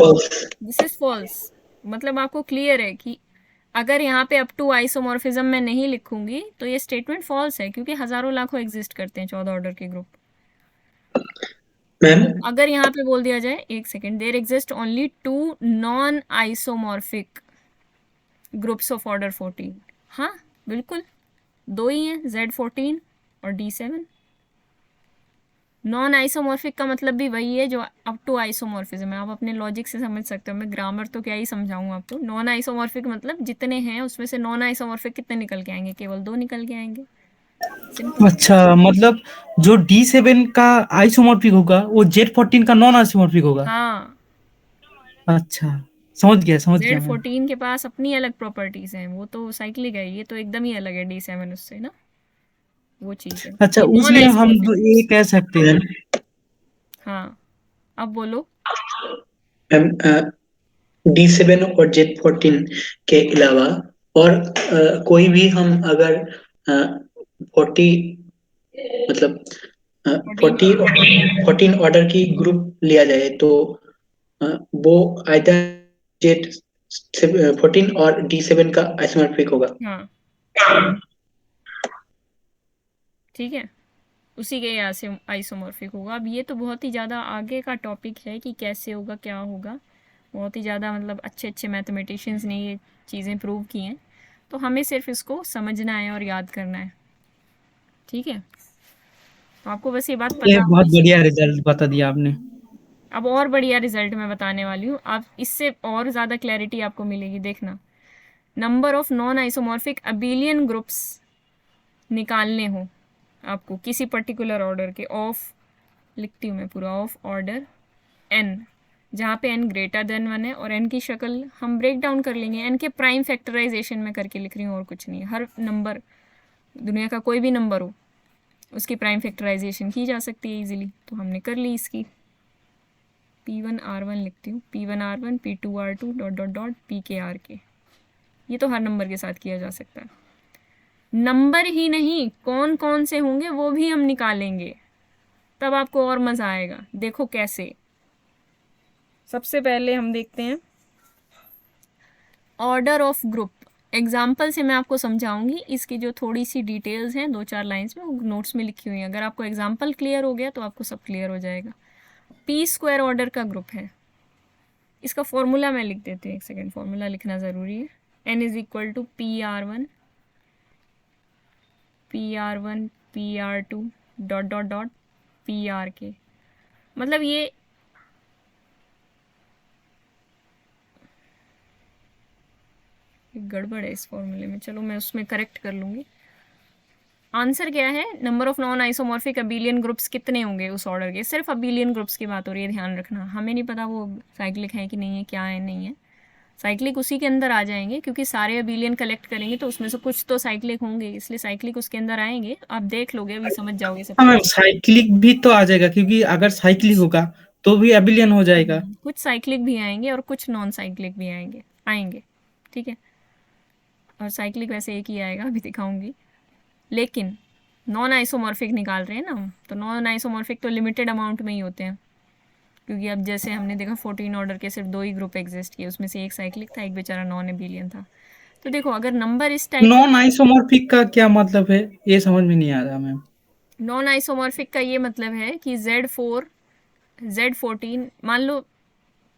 This is false. मतलब आपको क्लियर है कि अगर यहाँ पे अप टू आइसोमॉर्फिज्म में नहीं लिखूंगी तो ये स्टेटमेंट फॉल्स है, क्योंकि हजारों लाखों एग्जिस्ट करते हैं 14 ऑर्डर के ग्रुप। मैम अगर यहाँ पे बोल दिया जाए, एक second, there exist only 2 non isomorphic groups of order 14, हाँ बिल्कुल 2 ही हैं, Z14 और D7। नॉन आइसोमॉर्फिक का मतलब भी वही है जो अप टू आइसोमॉर्फिज्म है। आप अपने लॉजिक से समझ सकते हो, मैं ग्रामर तो क्या ही समझाऊँ आपको। नॉन आइसोमॉर्फिक मतलब जितने हैं उसमें से नॉन आइसोमॉर्फिक कितने निकल के आएंगे? केवल 2 निकल के आएंगे, सिंपल। अच्छा, मतलब जो D7 का आइसोमॉर्फिक होगा वो Z14 का नॉन आइसोमॉर्फिक होगा। हाँ, अच्छा, समझ गया मैम। Z14 के पास अपनी अलग प्रॉपर्टीज हैं, वो तो साइक्लिक है, ये तो एकदम ही अलग है D7 उससे ना, वो चीज़ है, अच्छा, ये नॉन उसमें हम आइसोमॉर्फिक। ये कह सकते हैं। हाँ, अब बोलो। मैम D7 और Z14 के अलावा और कोई भी हम अगर 40 मतलब 14 14 ऑर्डर की ग्रुप लिया जाए तो वो आइदर जेड 14 और D7 का आइसोमॉर्फिक होगा। हाँ ठीक है, उसी के यहाँ से आइसोमॉर्फिक होगा। अब ये तो बहुत ही ज़्यादा आगे का टॉपिक है कि कैसे होगा, क्या होगा। बहुत ही ज़्यादा मतलब अच्छे अच्छे मैथमेटिशियंस ने ये चीज़ें प्रूव की हैं, तो हमें सिर्फ इसको समझना है और याद करना है। ठीक है, तो आपको बस ये बात ये पता बहुत होनी बढ़िया चाहिए। रिजल्ट बता दिया आपने। अब और बढ़िया रिजल्ट मैं बताने वाली हूँ, आप इससे और ज़्यादा क्लैरिटी आपको मिलेगी, देखना। Number of non isomorphic abelian groups निकालने हो आपको किसी पर्टिकुलर ऑर्डर के, ऑफ लिखती हूँ मैं पूरा, ऑफ ऑर्डर n, जहाँ पे n ग्रेटर देन 1 है, और n की शक्ल हम ब्रेक डाउन कर लेंगे, n के प्राइम फैक्टराइजेशन में करके लिख रही हूँ और कुछ नहीं। हर नंबर, दुनिया का कोई भी नंबर हो, उसकी प्राइम फैक्टराइजेशन की जा सकती है इजीली, तो हमने कर ली इसकी। P1R1 लिखती हूँ, P1R1 P2R2 dot dot dot PKRK, ये तो हर नंबर के साथ किया जा सकता है। नंबर ही नहीं, कौन कौन से होंगे वो भी हम निकालेंगे, तब आपको और मज़ा आएगा। देखो कैसे। सबसे पहले हम देखते हैं ऑर्डर ऑफ ग्रुप। एग्जाम्पल से मैं आपको समझाऊंगी, इसकी जो थोड़ी सी डिटेल्स हैं 2-4 लाइंस में, वो नोट्स में लिखी हुई हैं। अगर आपको एग्जाम्पल क्लियर हो गया तो आपको सब क्लियर हो जाएगा। P स्क्वायर ऑर्डर का ग्रुप है, इसका फॉर्मूला मैं लिख देती हूँ, एक सेकेंड, फॉर्मूला लिखना ज़रूरी है। n is equal to PR1 PR2 dot dot dot PRK। मतलब ये गड़बड़ है इस फॉर्मूले में, चलो मैं उसमें करेक्ट कर लूँगी। आंसर क्या है, number of non isomorphic abelian groups कितने होंगे उस ऑर्डर के। सिर्फ अबेलियन ग्रुप्स की बात हो रही है, ध्यान रखना। हमें नहीं पता वो साइक्लिक है कि नहीं है, क्या है नहीं है। साइक्लिक उसी के अंदर आ जाएंगे, क्योंकि सारे अबेलियन कलेक्ट करेंगे तो उसमें से कुछ तो साइक्लिक होंगे, इसलिए साइक्लिक उसके अंदर आएंगे। आप देख लोगे, अभी समझ जाओगे सब हाँ मैम, कुछ। साइक्लिक भी तो आ जाएगा, क्योंकि अगर साइक्लिक होगा तो भी एबिलियन हो जाएगा। कुछ साइक्लिक भी आएंगे और कुछ नॉन साइक्लिक भी आएंगे, ठीक है। और साइक्लिक वैसे एक ही आएगा, अभी दिखाऊंगी। लेकिन नॉन आइसोमॉर्फिक निकाल रहे हैं ना हम, तो नॉन आइसोमॉर्फिक तो लिमिटेड अमाउंट में ही होते हैं, क्योंकि अब जैसे हमने देखा 14 ऑर्डर के सिर्फ 2 ही ग्रुप एग्जिस्ट किए, उसमें से एक साइक्लिक था, एक बेचारा नॉन एबिलियन था। तो देखो, अगर नंबर इस टाइप नॉन आइसोमॉर्फिक का क्या मतलब है, ये समझ में नहीं आ रहा मैम। नॉन आइसोमॉर्फिक का ये मतलब है कि Z14 मान लो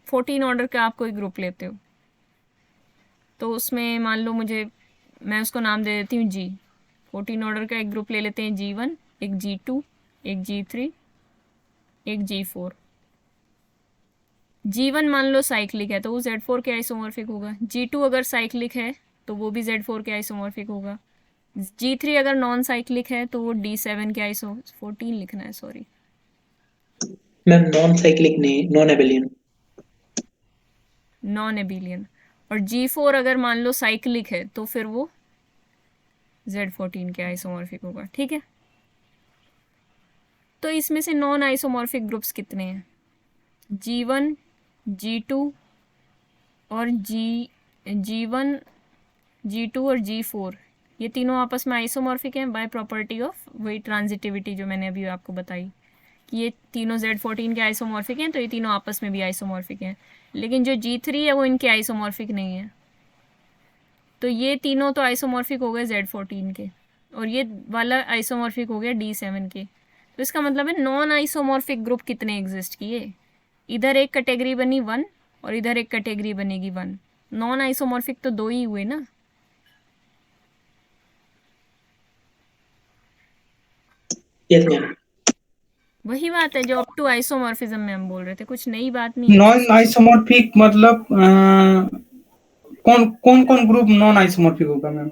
14 ऑर्डर का आप कोई ग्रुप लेते हो, तो उसमें मान लो मैं उसको नाम दे देती हूँ G। 14 ऑर्डर का एक ग्रुप ले लेते हैं, G1, एक G2, एक G3, एक G4। G1 मान लो साइक्लिक है तो वो Z4 के आइसोमॉर्फिक होगा। G2 अगर साइक्लिक है तो वो भी Z4 के आइसोमॉर्फिक होगा। G3 अगर नॉन साइक्लिक है तो वो D7 के 14 लिखना है, सॉरी मैम नॉन साइक्लिक नहीं, नॉन एबिलियन। नॉन एबिलियन। और G4 अगर मान लो साइक्लिक है तो फिर वो Z14 के आइसोमॉर्फिक होगा, ठीक है। तो इसमें से नॉन आइसोमॉर्फिक ग्रुप्स कितने हैं, G1, G2 और G1, G2 और G4, ये तीनों आपस में आइसोमॉर्फिक हैं बाय प्रॉपर्टी ऑफ वही ट्रांजिटिविटी जो मैंने अभी आपको बताई, कि ये तीनों Z14 के आइसोमॉर्फिक हैं, तो ये तीनों आपस में भी आइसोमॉर्फिक हैं। लेकिन जो G3 है वो इनके आइसोमॉर्फिक नहीं है, तो ये तीनों तो आइसोमॉर्फिक हो गए Z14 के, और ये वाला आइसोमॉर्फिक हो गया D7 के। तो इसका मतलब है नॉन आइसोमॉर्फिक ग्रुप कितने एग्जिस्ट किए, इधर एक कैटेगरी बनी 1 और इधर एक कैटेगरी बनेगी 1। नॉन आइसोमॉर्फिक तो 2 ही हुए ना। Yes ma'am. वही बात है जो अप टू आइसोमॉर्फिज्म में हम बोल रहे थे, कुछ नई बात नहीं है। नॉन आइसोमॉर्फिक मतलब कौन कौन कौन ग्रुप नॉन आइसोमॉर्फिक होगा मैम?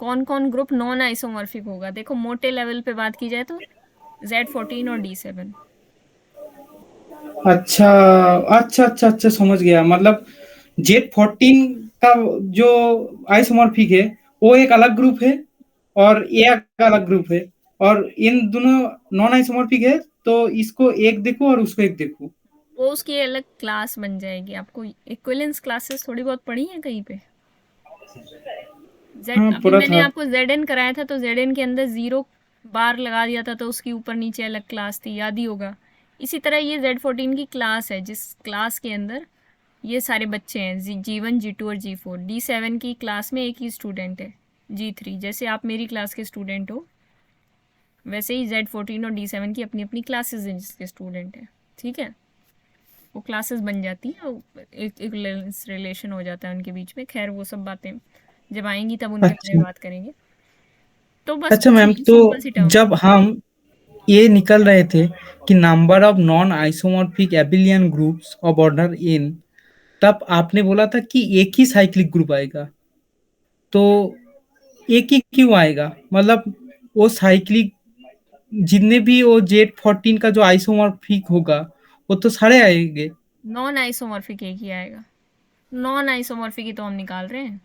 कौन कौन ग्रुप नॉन आइसोमॉर्फिक होगा, देखो मोटे लेवल पे बात की जाए तो Z14 और D7। अच्छा अच्छा अच्छा अच्छा, समझ गया। मतलब Z14 का जो आइसोमॉर्फिक है वो एक अलग ग्रुप है और ये एक अलग ग्रुप है, और इन दोनों नॉन आइसोमॉर्फिक है, तो इसको एक देखो और उसको एक देखो। वो उसकी अलग क्लास बन जाएगी। आपको इक्विवेलेंस क्लासेस थोड़ी बहुत पढ़ी हैं कहीं पे? हाँ अभी पूरा मैंने था। आपको ZN कराया था, तो ZN के अंदर 0 बार लगा दिया था, तो उसकी ऊपर नीचे अलग क्लास थी, याद ही होगा। इसी तरह ये Z14 की क्लास है, जिस क्लास के अंदर ये सारे बच्चे हैं, G1, G2 और G4। D7 की क्लास में एक ही स्टूडेंट है, G3। जैसे आप मेरी क्लास के स्टूडेंट हो, वैसे ही Z14 और D7 की अपनी अपनी क्लासेस हैं जिसके स्टूडेंट हैं, ठीक है। वो क्लासेस बन जाती हैं, एक रिलेशन हो जाता है उनके बीच में। खैर वो सब बातें जब आएंगी तब उनके बारे में अच्छा बात करेंगे। तो बस अच्छा कुछ मैम, नहीं, तो सिंपल सी टर्म। जब हम ये निकल रहे थे कि number of non isomorphic एबिलियन groups of order n, तब आपने बोला था कि एक ही साइक्लिक ग्रुप आएगा, तो एक ही क्यों आएगा? मतलब वो साइक्लिक जितने भी वो Z14 का जो आइसोमॉर्फिक होगा वो तो सारे आएंगे। नॉन आइसोमॉर्फिक एक ही आएगा, नॉन आइसोमॉर्फिक ही तो हम निकाल रहे हैं।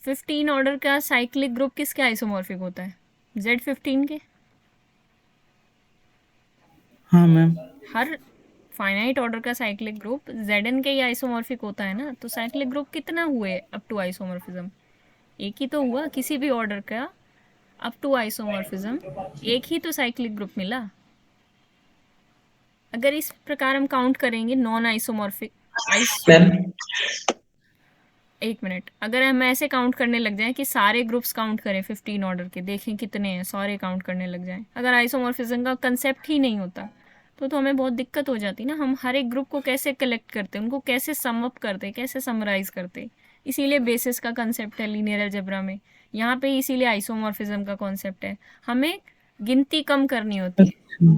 फिफ्टीन ऑर्डर का साइक्लिक ग्रुप किसके आइसोमॉर्फिक होता है? Z15 के। हाँ मैम। हर फाइनाइट ऑर्डर का साइक्लिक ग्रुप Zn के ही आइसोमॉर्फिक होता है ना। तो साइक्लिक ग्रुप कितना हुए अप टू आइसोमॉर्फिज्म? एक ही तो हुआ किसी भी ऑर्डर का अप टू आइसोमॉर्फिज्म, एक ही तो साइक्लिक ग्रुप मिला। अगर इस प्रकार हम काउंट करेंगे नॉन आइसोमॉर्फिक मैम एक मिनट, अगर हम ऐसे काउंट करने लग जाएं कि सारे ग्रुप्स काउंट करें 15 ऑर्डर के, देखें कितने हैं, सारे काउंट करने लग जाएं, अगर आइसोमॉर्फिज्म का कंसेप्ट ही नहीं होता तो हमें बहुत दिक्कत हो जाती ना। हम हर एक ग्रुप को कैसे कलेक्ट करते, उनको कैसे सम अप करते, कैसे समराइज करते। इसीलिए बेसिस का कंसेप्ट है लीनियर अलजेब्रा में, यहाँ पे इसीलिए आइसोमॉर्फिज्म का कॉन्सेप्ट है। हमें गिनती कम करनी होती है, अच्छा,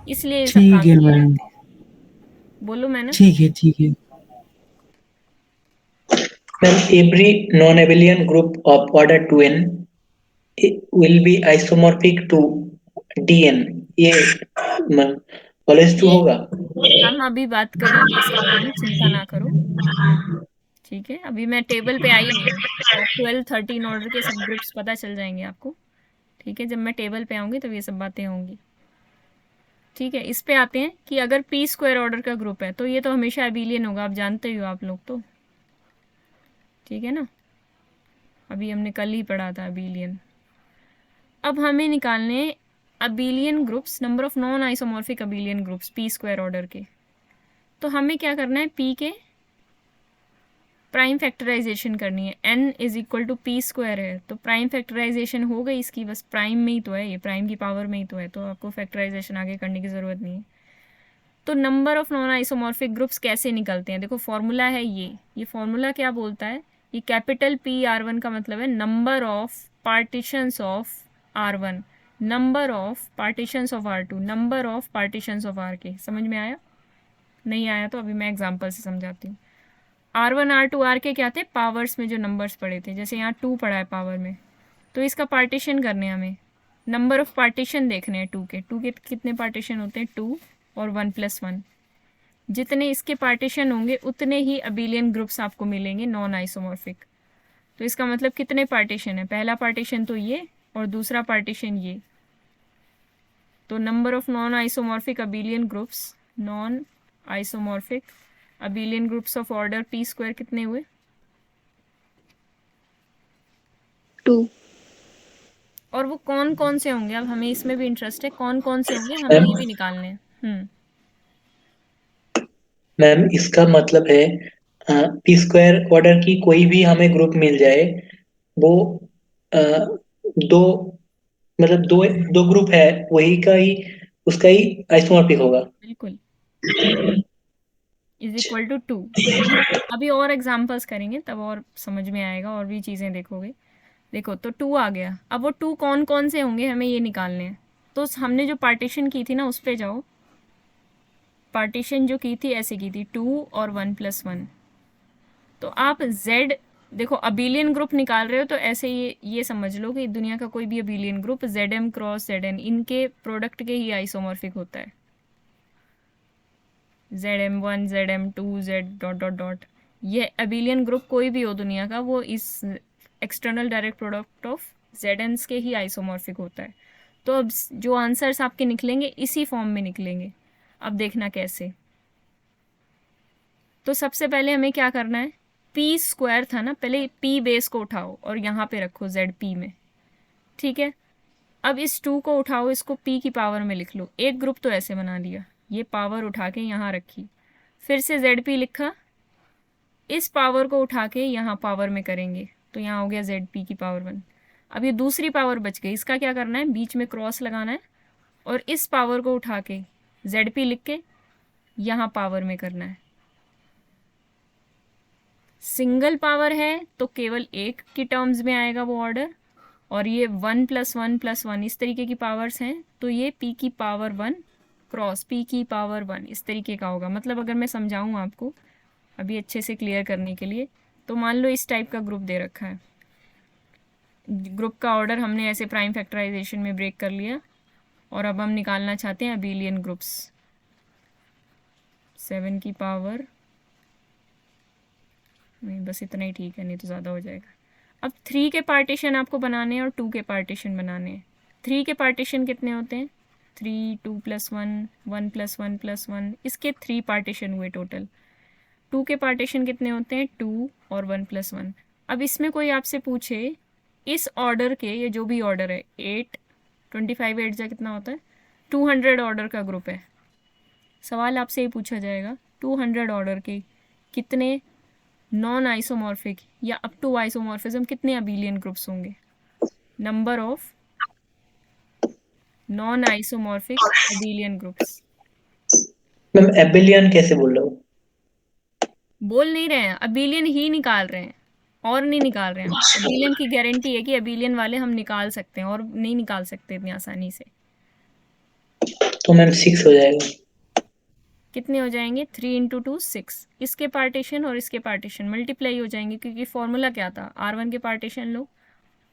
इसलिए ये सब ठीक काम है किए मैम, जाते हैं। बोलो मैंने ठीक है ठीक है। Ma'am, every non-abelian group of order 2n will be isomorphic to dn. ये कॉलेज टू ये होगा। हम अभी बात करेंगे इसके बारे में, चिंता ना करो। ठीक है, अभी मैं टेबल पे आई नहीं हूँ, तो आप 12-13 ऑर्डर के सब ग्रुप्स पता चल जाएंगे आपको। ठीक है, जब मैं टेबल पे आऊँगी तब ये सब बातें होंगी। ठीक है, इस पे आते हैं कि अगर पी स्क्वायर ऑर्डर का ग्रुप है तो ये तो हमेशा अबेलियन होगा, आप जानते ही हो आप लोग तो। ठीक है ना, अभी हमने कल ही पढ़ा था अबेलियन। अब हमें निकालने abelian groups, number of non isomorphic abelian groups P square order के। तो हमें क्या करना है, पी के प्राइम फैक्टराइजेशन करनी है। n is equal to P square है तो प्राइम फैक्टराइजेशन हो गई इसकी, बस प्राइम में ही तो है, ये प्राइम की पावर में ही तो है, तो आपको फैक्टराइजेशन आगे करने की ज़रूरत नहीं है। तो number of non isomorphic groups कैसे निकलते हैं, देखो फॉर्मूला है ये फॉर्मूला क्या बोलता है, ये कैपिटल पी आर वन का मतलब है number of partitions of R one, number of partitions of R two, number of partitions of R K. समझ में आया? नहीं आया तो अभी मैं एग्जाम्पल से समझाती हूँ। R one R two R K क्या थे, पावर्स में जो नंबर्स पड़े थे, जैसे यहाँ 2 पड़ा है पावर में, तो इसका पार्टीशन करने हैं हमें, नंबर ऑफ पार्टीशन देखने हैं 2 के। 2 के कितने पार्टीशन होते हैं, 2 और 1+1। जितने इसके पार्टीशन होंगे उतने ही अबेलियन ग्रुप्स आपको मिलेंगे नॉन आइसोमॉर्फिक। तो इसका मतलब कितने पार्टीशन है, पहला पार्टीशन तो ये और दूसरा पार्टीशन ये। तो number of non isomorphic abelian groups, non isomorphic abelian groups of order P square कितने हुए, 2. और वो कौन कौन से होंगे, अब हमें इसमें भी इंटरेस्ट है, कौन कौन से होंगे हमें ये भी निकालने हैं। मैम, इसका मतलब है पी स्क्वायर ऑर्डर की कोई भी हमें ग्रुप मिल जाए, वो अ, दो मतलब दो दो ग्रुप है, वही का ही उसका ही आइसोमॉर्फिक होगा। बिल्कुल, इज इक्वल टू 2। अभी और एग्जाम्पल्स करेंगे तब और समझ में आएगा, और भी चीज़ें देखोगे। देखो तो 2 आ गया, अब वो 2 कौन कौन से होंगे हमें ये निकालने हैं। तो हमने जो पार्टीशन की थी ना उस पे जाओ, पार्टीशन जो की थी ऐसे की थी 2 और 1+1। तो आप z, देखो अबेलियन ग्रुप निकाल रहे हो तो ऐसे ये समझ लो कि दुनिया का कोई भी abelian group zm cross zn इनके प्रोडक्ट के ही आइसोमॉर्फिक होता है। zm1 zm2 z dot dot dot, ये अबेलियन ग्रुप कोई भी हो दुनिया का, वो इस external direct product of zns के ही आइसोमॉर्फिक होता है। तो अब जो आंसर्स आपके निकलेंगे इसी फॉर्म में निकलेंगे। अब देखना कैसे। तो सबसे पहले हमें क्या करना है, पी स्क्वायर था ना, पहले पी बेस को उठाओ और यहाँ पे रखो जेड पी में। ठीक है, अब इस 2 को उठाओ, इसको पी की पावर में लिख लो। एक ग्रुप तो ऐसे बना लिया, ये पावर उठा के यहाँ रखी, फिर से जेड पी लिखा, इस पावर को उठा के यहाँ पावर में करेंगे तो यहाँ हो गया जेड पी की पावर 1। अब ये दूसरी पावर बच गई, इसका क्या करना है, बीच में क्रॉस लगाना है और इस पावर को उठा के जेड पी लिख के यहाँ पावर में करना है। सिंगल पावर है तो केवल एक की टर्म्स में आएगा वो ऑर्डर, और ये 1+1+1 इस तरीके की पावर्स हैं तो ये p की पावर 1 क्रॉस p की पावर 1 इस तरीके का होगा। मतलब अगर मैं समझाऊँ आपको अभी अच्छे से क्लियर करने के लिए, तो मान लो इस टाइप का ग्रुप दे रखा है, ग्रुप का ऑर्डर हमने ऐसे प्राइम फैक्टराइजेशन में ब्रेक कर लिया, और अब हम निकालना चाहते हैं अबेलियन ग्रुप्स। 7 की पावर, नहीं बस इतना ही ठीक है, नहीं तो ज़्यादा हो जाएगा। अब 3 के पार्टीशन आपको बनाने हैं और 2 के पार्टीशन बनाने हैं। 3 के पार्टीशन कितने होते हैं, 3 2+1 1+1+1, इसके 3 पार्टीशन हुए टोटल। 2 के पार्टीशन कितने होते हैं, 2 और 1+1। अब इसमें कोई आपसे पूछे इस ऑर्डर के, ये जो भी ऑर्डर है 8 25 8 जा कितना होता है, 200 ऑर्डर का ग्रुप है, सवाल आपसे ये पूछा जाएगा 200 ऑर्डर के कितने नॉन आइसोमॉर्फिक या अप टू आइसोमॉर्फिज्म कितने अबेलियन ग्रुप्स होंगे? Number of non isomorphic abelian groups. Ma'am एबिलियन कैसे बोल रहा हूँ? बोल नहीं रहे हैं, अबेलियन ही निकाल रहे हैं और नहीं निकाल रहे हैं। अबेलियन की गारंटी है कि अबेलियन वाले हम निकाल सकते हैं और नहीं निकाल सकते इतनी आसानी से। तो मैम 6 हो जाएगा। कितने हो जाएंगे? 3 इंटू 2 6। इसके पार्टीशन और इसके पार्टीशन मल्टीप्लाई हो जाएंगे, क्योंकि फॉर्मूला क्या था? R1 के partition low,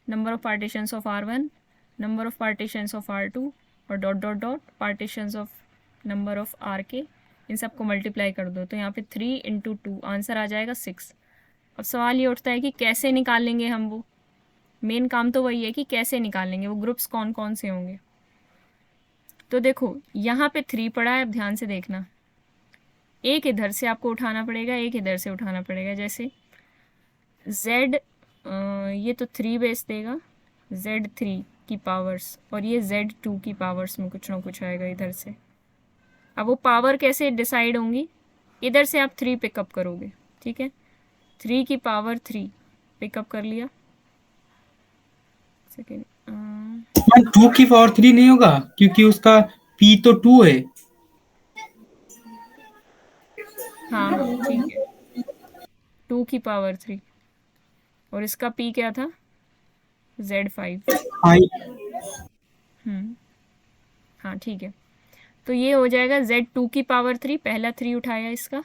number of partitions of R1, number of partitions of R2 और dot dot dot partitions of number of RK, इन सबको मल्टीप्लाई कर दो। तो यहाँ पे 3 इंटू 2 आंसर आ जाएगा 6। अब सवाल ये उठता है कि कैसे निकालेंगे हम वो। मेन काम तो वही है कि कैसे निकालेंगे वो ग्रुप्स कौन कौन से होंगे। तो देखो यहाँ पे 3 पड़ा है, अब ध्यान से देखना। एक इधर से आपको उठाना पड़ेगा, एक इधर से उठाना पड़ेगा। जैसे Z ये तो 3 बेस देगा, Z3 की पावर्स, और ये Z2 की पावर्स में कुछ ना कुछ आएगा इधर से। अब वो पावर कैसे डिसाइड होंगी? इधर से आप 3 पिकअप करोगे, ठीक है। 3 की पावर 3 पिकअप कर लिया। सेकेंड 2 की पावर 3 नहीं होगा, क्योंकि उसका P तो 2 है। हाँ हाँ ठीक है, 2 की पावर 3 और इसका P क्या था? Z5। हाँ ठीक है, तो ये हो जाएगा Z2 की पावर 3, पहला 3 उठाया इसका।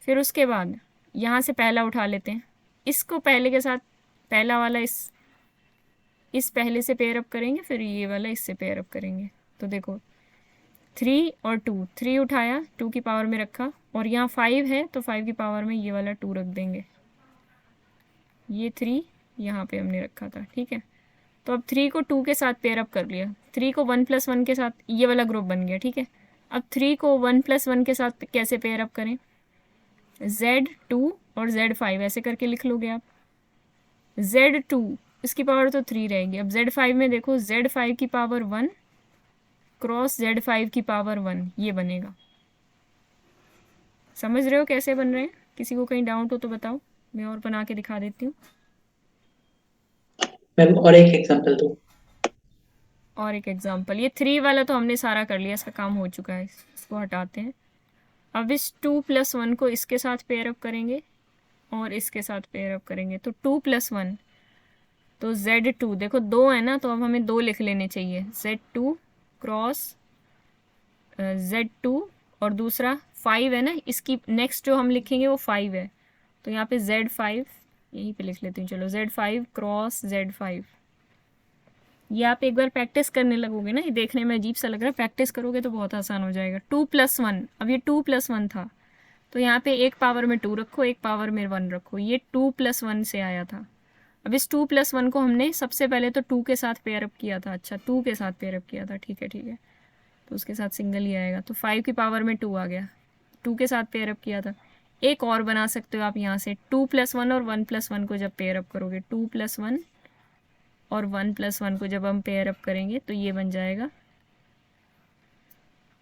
फिर उसके बाद यहाँ से पहला उठा लेते हैं, इसको पहले के साथ, पहला वाला इस पहले से पेयर अप करेंगे, फिर ये वाला इससे पेयर अप करेंगे। तो देखो 3 और 2, 3 उठाया 2 की पावर में रखा, और यहाँ 5 है तो 5 की पावर में ये वाला 2 रख देंगे। ये 3 यहाँ पे हमने रखा था, ठीक है। तो अब 3 को 2 के साथ पेयर अप कर लिया, 3 को 1 + 1 के साथ, ये वाला ग्रुप बन गया, ठीक है। अब 3 को 1 + 1 के साथ कैसे पेयर अप करें? Z2 और Z5 ऐसे करके लिख लोगे आप। Z2 इसकी पावर तो 3 रहेगी। अब Z5 में देखो, Z5 की पावर 1 क्रॉस Z5 की पावर 1, ये बनेगा। समझ रहे हो कैसे बन रहे हैं? किसी को कहीं डाउट हो तो बताओ, मैं और बना के दिखा देती हूँ। मैम और एक एग्जांपल दो। और एक एग्जांपल, ये 3 वाला तो हमने सारा कर लिया, इसका काम हो चुका है, इसको हटाते हैं। अब इस 2 + 1 को इसके साथ पेयर अप करेंगे और इसके साथ पेयर अप करेंगे, तो 2 + 1 तो Z2, देखो 2 है ना, तो अब हमें 2 लिख लेने चाहिए। Z2 क्रॉस Z2 और दूसरा 5 है ना, इसकी नेक्स्ट जो हम लिखेंगे वो 5 है, तो यहाँ पे Z5 यहीं पे लिख लेती हूँ। चलो Z5 क्रॉस Z5, ये आप एक बार प्रैक्टिस करने लगोगे ना, ये देखने में अजीब सा लग रहा है, प्रैक्टिस करोगे तो बहुत आसान हो जाएगा। 2 + 1, अब ये 2 + 1 था, तो यहाँ पे एक पावर में 2 रखो, एक पावर में 1 रखो, ये 2 + 1 से आया था। अब इस 2 + 1 को हमने सबसे पहले तो 2 के साथ पेयर अप किया था। अच्छा 2 के साथ पेयर अप किया था, ठीक है ठीक है, तो उसके साथ सिंगल ही आएगा, तो 5 की पावर में 2 आ गया। 2 के साथ पेयर अप किया था। एक और बना सकते हो आप यहाँ से, 2 + 1 और 1 + 1 को जब पेयर अप करोगे, 2 + 1 और 1 + 1 को जब हम पेयर अप करेंगे तो ये बन जाएगा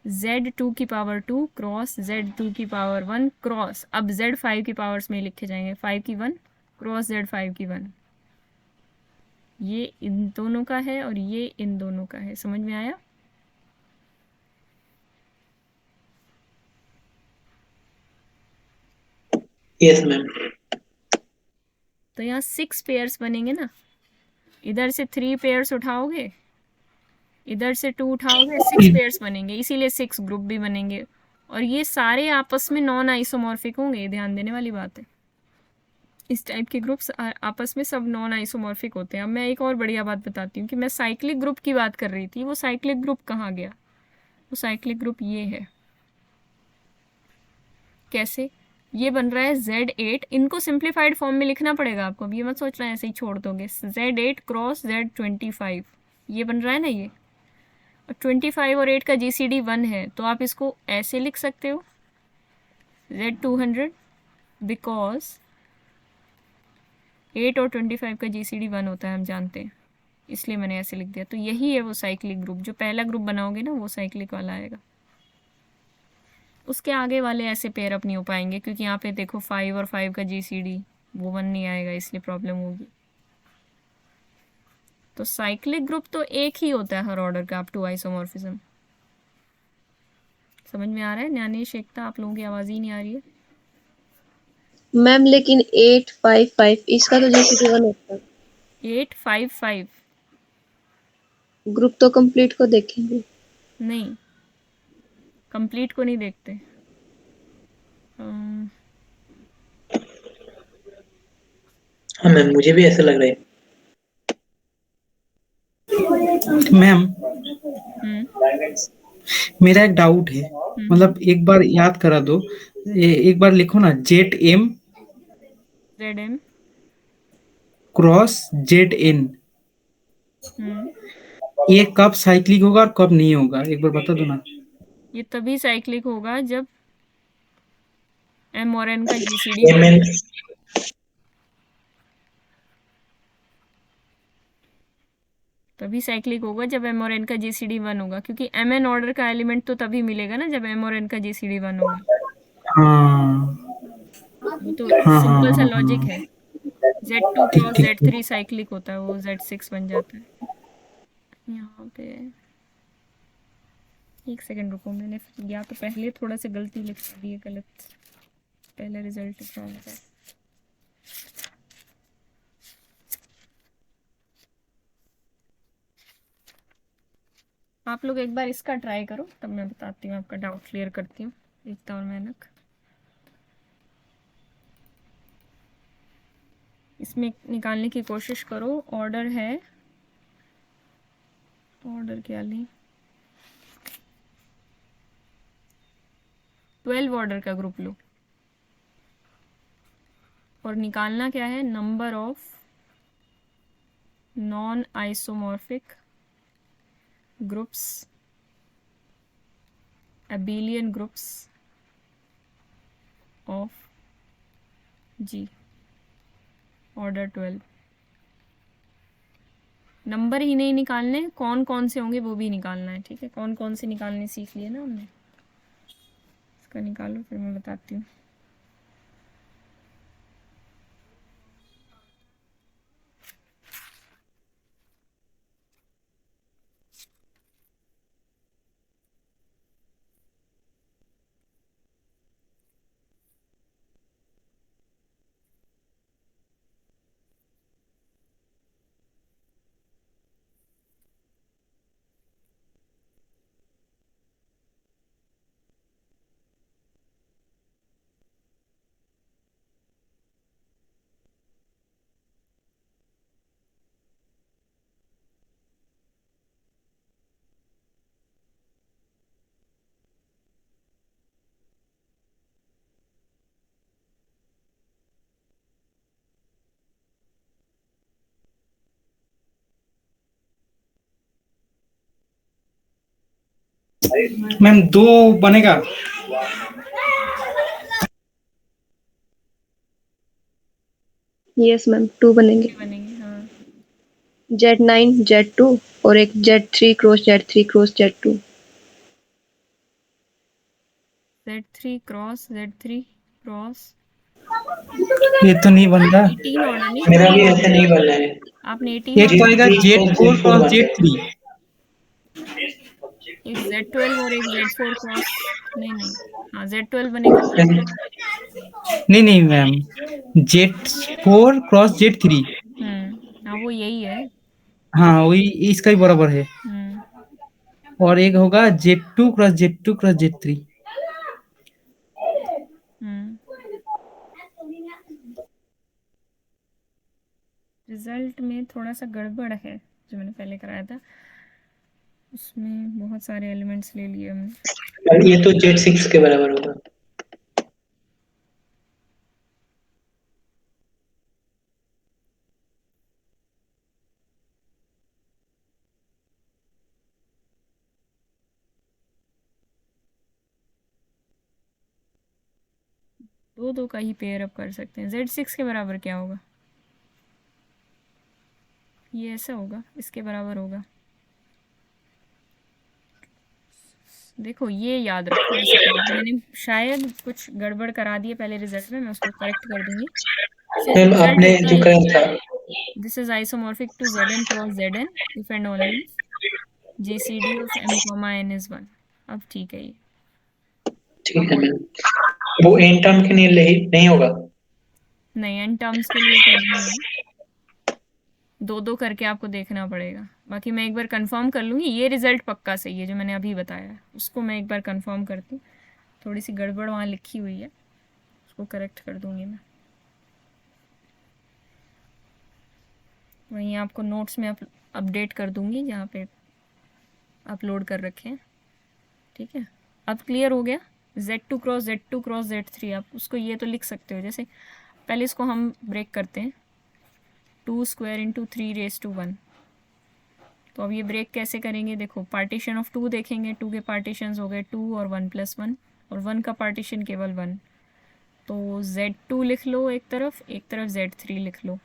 Z2 की पावर 2 क्रॉस Z2 की पावर 1 क्रॉस, अब Z5 की पावर्स में लिखे जाएंगे, 5 की 1 क्रॉस Z5 की 1। ये इन दोनों का है और ये इन दोनों का है, समझ में आया? Yes ma'am. तो यहाँ 6 पेयर्स बनेंगे ना, इधर से 3 पेयर्स उठाओगे, इधर से 2 उठाओगे, 6 पेयर्स बनेंगे, इसीलिए 6 ग्रुप भी बनेंगे। और ये सारे आपस में नॉन आइसोमॉर्फिक होंगे, ध्यान देने वाली बात है। इस टाइप के ग्रुप्स आपस में सब नॉन आइसोमॉर्फिक होते हैं। अब मैं एक और बढ़िया बात बताती हूँ कि मैं साइक्लिक ग्रुप की बात कर रही थी, वो साइक्लिक ग्रुप कहाँ गया? वो साइक्लिक ग्रुप ये है। कैसे? ये बन रहा है Z8, इनको सिंप्लीफाइड फॉर्म में लिखना पड़ेगा आपको, अब ये मत सोचना ऐसे ही छोड़ दोगे। Z8 क्रॉस Z25, ये बन रहा है ना ये, और 25 और 8 का GCD 1 है, तो आप इसको ऐसे लिख सकते हो Z200, बिकॉज 8 और 25 का GCD 1 होता है, हम जानते हैं, इसलिए मैंने ऐसे लिख दिया। तो यही है वो साइक्लिक ग्रुप, जो पहला ग्रुप बनाओगे ना वो साइक्लिक वाला आएगा। उसके आगे वाले ऐसे पेयर अप नहीं हो पाएंगे, क्योंकि यहाँ पे देखो 5 और 5 का GCD वो 1 नहीं आएगा, इसलिए प्रॉब्लम होगी। तो साइक्लिक ग्रुप तो एक ही होता है हर ऑर्डर का, अप टू आइसोमॉर्फिज्म। समझ में आ रहा है? ज्ञानेश, एकता, आप लोगों की आवाज़ ही नहीं आ रही है। मैम लेकिन 855 इसका तो GCD 1 होता है। 855 ग्रुप तो कंप्लीट को देखेंगे। नहीं, कंप्लीट को नहीं देखते। हाँ मैम, मुझे भी ऐसा लग रहा है। मैम हम्म मेरा एक डाउट है, मतलब एक बार याद करा दो, एक बार लिखो ना, ZM ZM क्रॉस ZN, ये कब साइक्लिक होगा और कब नहीं होगा, एक बार बता दो ना। ये तभी साइक्लिक होगा जब M और N का GCD एम 1 एन होगा। तभी साइक्लिक होगा जब M और N का GCD 1 होगा, क्योंकि MN ऑर्डर का एलिमेंट तो तभी मिलेगा ना जब M और N का GCD 1 होगा। हाँ वो तो हाँ हाँ सिंपल सा हाँ लॉजिक हाँ, है। Z2 ठीक क्रॉस ठीक ठीक। Z3 साइक्लिक होता है, वो Z6 बन जाता है। यहाँ पे एक सेकंड रुको, मैंने या तो पहले थोड़ा सा गलती लिख दी है, गलत पहले रिजल्ट लिखा होगा। आप लोग एक बार इसका ट्राई करो, तब मैं बताती हूँ, आपका डाउट क्लियर करती हूँ, एकता और मेहनत। इसमें निकालने की कोशिश करो। ऑर्डर है, ऑर्डर क्या ली, 12 ऑर्डर का ग्रुप लो, और निकालना क्या है, number of non isomorphic groups, abelian groups of G, order 12। Number ही नहीं निकालने, कौन कौन से होंगे वो भी निकालना है, ठीक है? कौन कौन से निकालने सीख लिए ना हमने, इसका निकालो फिर मैं बताती हूँ। मैम 2 बनेगा? यस मैम 2 बनेंगे। बनेंगे, हाँ। Z9 Z2 और एक Z3 cross Z3 cross Z2। Z3 cross Z3 cross, ये तो नहीं बन रहा। 18 ऑर्डर नहीं, मेरा भी 18 ऐसे ऑर्डर नहीं बन रहा है। आपने 18 एक तो ऑर्डर आएगा Z3 Z4 Z4 क्रॉस बन रहा है। Z3। एक Z12 और एक Z4 क्रॉस, नहीं नहीं, हाँ Z12 बनेगा। नहीं नहीं मैम, Z4 क्रॉस Z3। हाँ वो यही है। हाँ वही, इसका ही बराबर है। हम्म और एक होगा Z2 cross Z2 cross Z3। हम्म रिजल्ट में थोड़ा सा गड़बड़ है, जो मैंने पहले कराया था उसमें बहुत सारे एलिमेंट्स ले लिए हमने। और ये तो Z6 के बराबर होगा। दो दो का ही पेयर अप कर सकते हैं। Z6 के बराबर क्या होगा, ये ऐसा होगा, इसके बराबर होगा। देखो ये याद रखो बेसिकली, मैंने शायद कुछ गड़बड़ करा दी है पहले रिजल्ट में, मैं उसको करेक्ट कर दूंगी। फिर मैम रिजल्ट आपने होता जो है कहा ये, था, this is isomorphic to Zn cross Zn if and only GCD of M, N is 1। अब ठीक है ये। ठीक है मैम, वो एन टर्म के लिए नहीं होगा। नहीं, एन टर्म्स के लिए तो नहीं है, दो दो करके आपको देखना पड़ेगा। बाकी मैं एक बार कंफर्म कर लूँगी, ये रिजल्ट पक्का सही है जो मैंने अभी बताया है, उसको मैं एक बार कंफर्म करती हूँ। थोड़ी सी गड़बड़ वहाँ लिखी हुई है, उसको करेक्ट कर दूँगी मैं। वहीं आपको नोट्स में अपडेट कर दूँगी जहाँ पे अपलोड कर रखे हैं। ठीक है, अब क्लियर हो गया। Z2 cross Z2 cross Z3, आप उसको ये तो लिख सकते हो। जैसे पहले इसको हम ब्रेक करते हैं, 2 स्क्वायर इंटू 3⁻1। तो अब ये ब्रेक कैसे करेंगे, देखो पार्टीशन ऑफ 2 देखेंगे, 2 के पार्टीशंस हो गए 2 और 1+1, और 1 का पार्टीशन केवल 1। तो Z2 लिख लो एक तरफ Z3 लिख लो।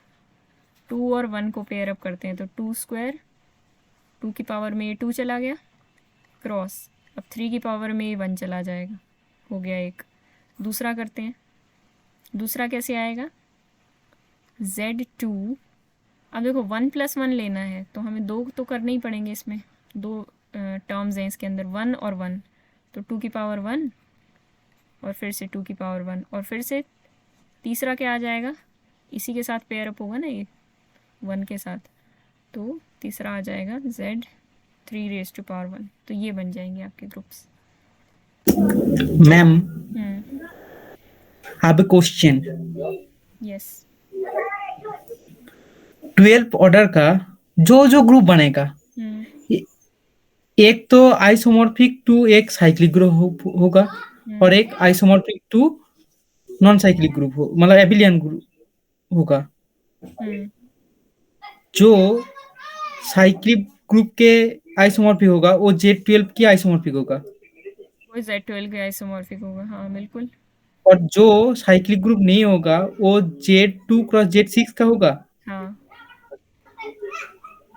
2 और 1 को पेयर अप करते हैं, तो 2 स्क्वायर, 2 की पावर में ये 2 चला गया क्रॉस, अब 3 की पावर में ये 1 चला जाएगा, हो गया एक। दूसरा करते हैं, दूसरा कैसे आएगा, Z2। अब देखो 1+1 लेना है तो हमें दो तो करने ही पड़ेंगे, इसमें दो टर्म्स हैं इसके अंदर, 1 और 1, तो 2 की पावर 1 और फिर से 2 की पावर 1, और फिर से तीसरा क्या आ जाएगा, इसी के साथ पेयर अप होगा ना ये 1 के साथ, तो तीसरा आ जाएगा Z3⁻1। तो ये बन जाएंगे आपके groups. Ma'am hmm, I have a question. Yes. 12 order का जो जो ग्रुप बनेगा, हम्म, ए- एक तो आइसोमॉर्फिक टू एक साइक्लिक ग्रुप होगा, और एक isomorphic to non cyclic group हो, मतलब एबिलियन ग्रुप होगा। हम्म, जो साइक्लिक ग्रुप के आइसोमॉर्फिक होगा वो Z12 की आइसोमॉर्फिक होगा, वो Z12 के आइसोमॉर्फिक होगा, हाँ बिल्कुल। और जो साइक्लिक ग्रुप नहीं होगा वो Z2 क्रॉस Z6 का होगा। हाँ,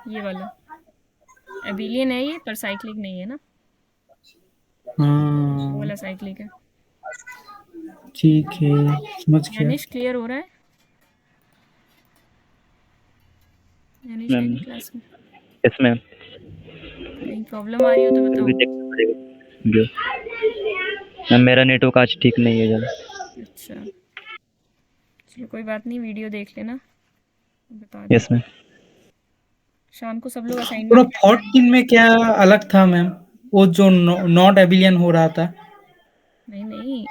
ये वाला एबिलियन है ये, पर साइक्लिक नहीं है ना, वो हाँ वाला साइक्लिक है। ठीक है, समझ गया। यानिश क्लियर हो रहा है? यानिश है मैम नहीं क्लास में? यस मैम, कहीं प्रॉब्लम आ रही हो तो बताओ। अभी देखना पड़ेगा जो। मैम मेरा नेटवर्क आज ठीक नहीं है ज़्यादा। अच्छा, चलो कोई बात नहीं, वीडियो देख लेना, बता यस देना। मैम। शाम को सब लोग पूरा असाइनमेंट करते हैं। 14 में क्या अलग था मैम, वो जो नॉट एबिलियन हो रहा था। नहीं नहीं,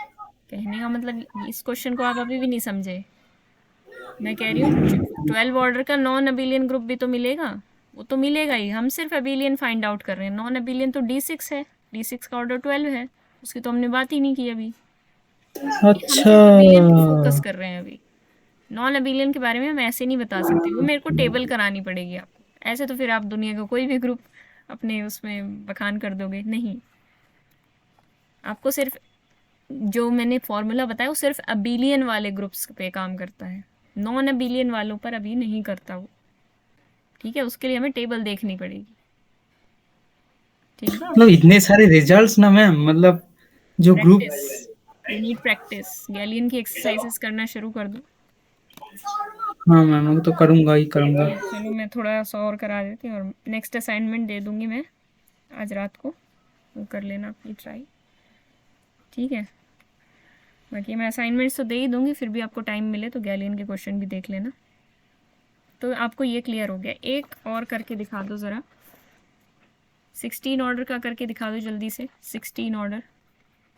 कहने का मतलब इस क्वेश्चन को आप अभी भी नहीं समझे। मैं कह रही हूँ 12 ऑर्डर का नॉन अबिलियन ग्रुप भी तो मिलेगा, वो तो मिलेगा ही, हम सिर्फ अबिलियन फाइंड आउट कर रहे हैं। नॉन अबिलियन तो D6 है, D6 का ऑर्डर 12 है, उसकी तो हमने बात ही नहीं की अभी। हम अच्छा, सिर्फ अबिलियन पे फोकस कर रहे हैं अभी। नॉन अबिलियन के बारे में हम ऐसे नहीं बता सकते, वो मेरे को टेबल करानी पड़ेगी आपको। ऐसे तो फिर आप दुनिया का कोई भी ग्रुप अपने उसमें बखान कर दोगे, नहीं। आपको सिर्फ जो मैंने फॉर्मूला बताया वो सिर्फ अबिलियन वाले ग्रुप्स पे काम करता है, नॉन अबिलियन वालों पर अभी नहीं करता वो। ठीक है, उसके लिए हमें टेबल देखनी पड़ेगी। ठीक है, मतलब इतने सारे रिजल्ट्स ना मैम, मतलब जो group. Practice, you need practice. Galleon की एक्सरसाइजेस करना शुरू कर दो। हाँ मैम, वो तो करूंगा ही करूंगा। चलो मैं थोड़ा सा और करा देती हूँ, और नेक्स्ट असाइनमेंट दे दूंगी मैं आज रात को, वो कर लेना अपनी ट्राई। ठीक है, बाकी मैं असाइनमेंट्स तो दे ही दूंगी, फिर भी आपको टाइम मिले तो गैलियन के क्वेश्चन भी देख लेना। तो आपको ये क्लियर हो गया। एक और करके दिखा दो ज़रा, 16 ऑर्डर का करके दिखा दो जल्दी से। 16 ऑर्डर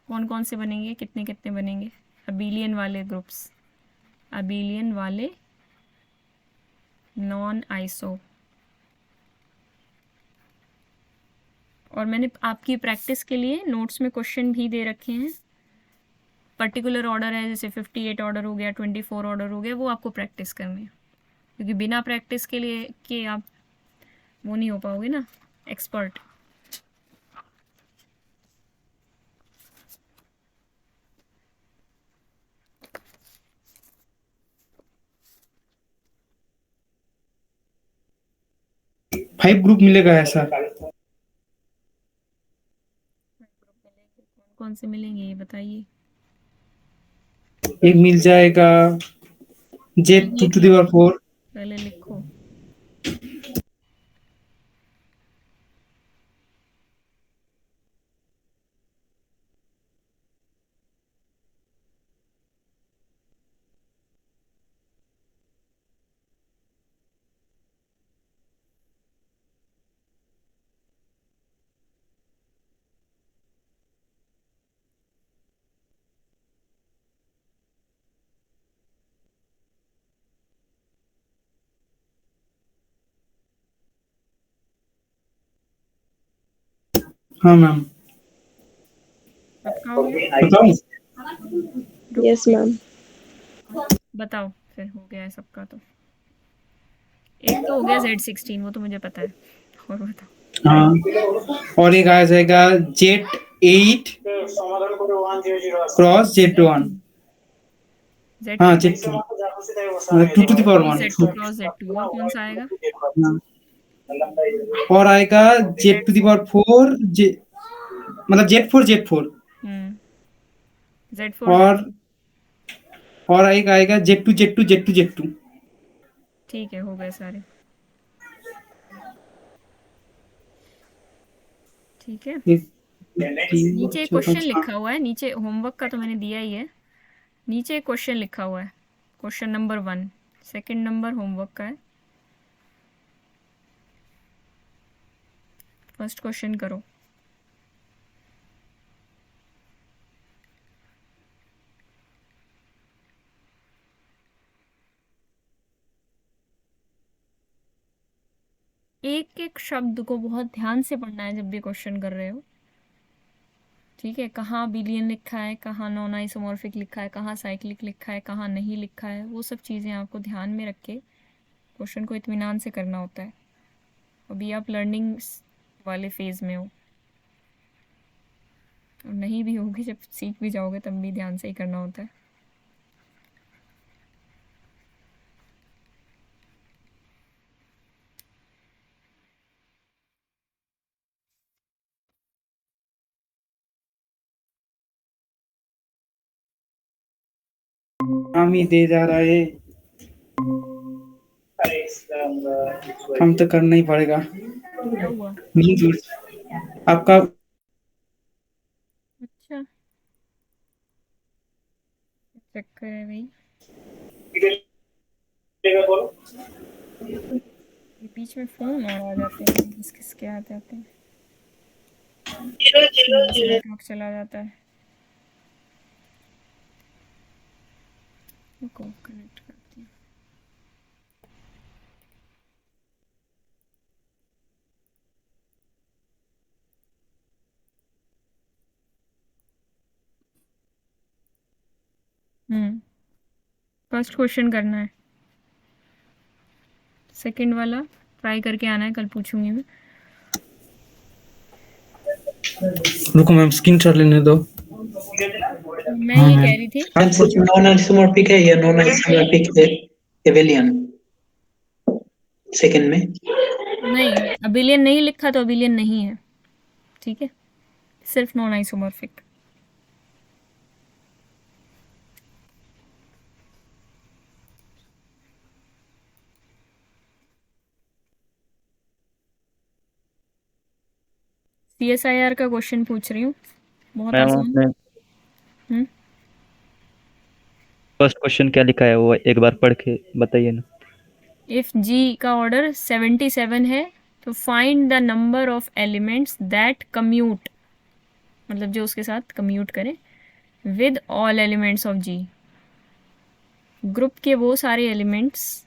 कौन कौन से बनेंगे, कितने कितने बनेंगे, अबिलियन वाले ग्रुप्स, अबिलियन वाले नॉन आइसो। और मैंने आपकी प्रैक्टिस के लिए नोट्स में क्वेश्चन भी दे रखे हैं। पर्टिकुलर ऑर्डर है, जैसे 58 ऑर्डर हो गया, 24 ऑर्डर हो गया, वो आपको प्रैक्टिस करने हैं, क्योंकि बिना प्रैक्टिस के लिए कि आप वो नहीं हो पाओगे ना एक्सपर्ट। फाइव ग्रुप मिलेगा ऐसा? कौन से मिलेंगे ये बताइए। एक मिल जाएगा जेड टू लिख टू लो, दावर 4। पहले लिखो। हाँ मैम, सबका हो गया? बताऊँ? रुको, यस मैम। बताओ फिर हो गया है सबका तो। एक तो हो गया Z16, वो तो मुझे पता है। और बताओ। हाँ, और एक आ जाएगा जेट 8 क्रॉस जेट 1। हाँ, Z2, जेट 2 मतलब 2 to the power 1। Z2 cross Z2, और कौन सा आएगा? और आएगा जेट टू द पावर 4 जे मतलब जेट 4। Z4 और एक आएगा जेट 2। ठीक है, हो गए सारे। ठीक है, नीचे एक क्वेश्चन लिखा हुआ है, नीचे होमवर्क का तो मैंने दिया ही है। नीचे एक क्वेश्चन लिखा हुआ है, question number 1, second number homework का है। फर्स्ट क्वेश्चन करो। एक एक शब्द को बहुत ध्यान से पढ़ना है जब भी क्वेश्चन कर रहे हो। ठीक है, कहाँ बिलियन लिखा है, कहाँ नॉन आइसोमॉर्फिक लिखा है, कहाँ साइक्लिक लिखा है, कहाँ नहीं लिखा है, वो सब चीज़ें आपको ध्यान में रख के क्वेश्चन को इत्मीनान से करना होता है। अभी आप लर्निंग वाले फेज़ में हो, और नहीं भी होगे, जब सीख भी जाओगे तब भी ध्यान से ही करना होता है। हम ही दे जा रहा है, हम तो करना ही पड़ेगा। क्या हुआ? आपका अच्छा, चक्कर है भाई, ये बीच में फ़ोन और आ जाते हैं, किस किस के आ जाते हैं, यहाँ से नेटवर्क चला जाता है। रुको, कनेक्ट करती हूँ। फर्स्ट क्वेश्चन करना है, सेकंड वाला ट्राई करके आना है, कल पूछूंगी मैं। रुको मैम, स्क्रीनशॉट लेने दो। मैं हाँ ये मैम, कह रही थी, नॉन आइसोमॉर्फिक है या नॉन आइसोमॉर्फिक एवेलियन सेकंड में? नहीं, अबिलियन नहीं लिखा तो अबिलियन नहीं है। ठीक है, सिर्फ नॉन आइसोमॉर्फिक। CSIR का क्वेश्चन पूछ रही हूँ, बहुत मैम आसान। आपने हम्म फर्स्ट क्वेश्चन क्या लिखा है वो एक बार पढ़ के बताइए ना। इफ G का ऑर्डर 77 है तो find the number of elements that commute, मतलब जो उसके साथ कम्यूट करें, with all elements of G। Group के वो सारे एलिमेंट्स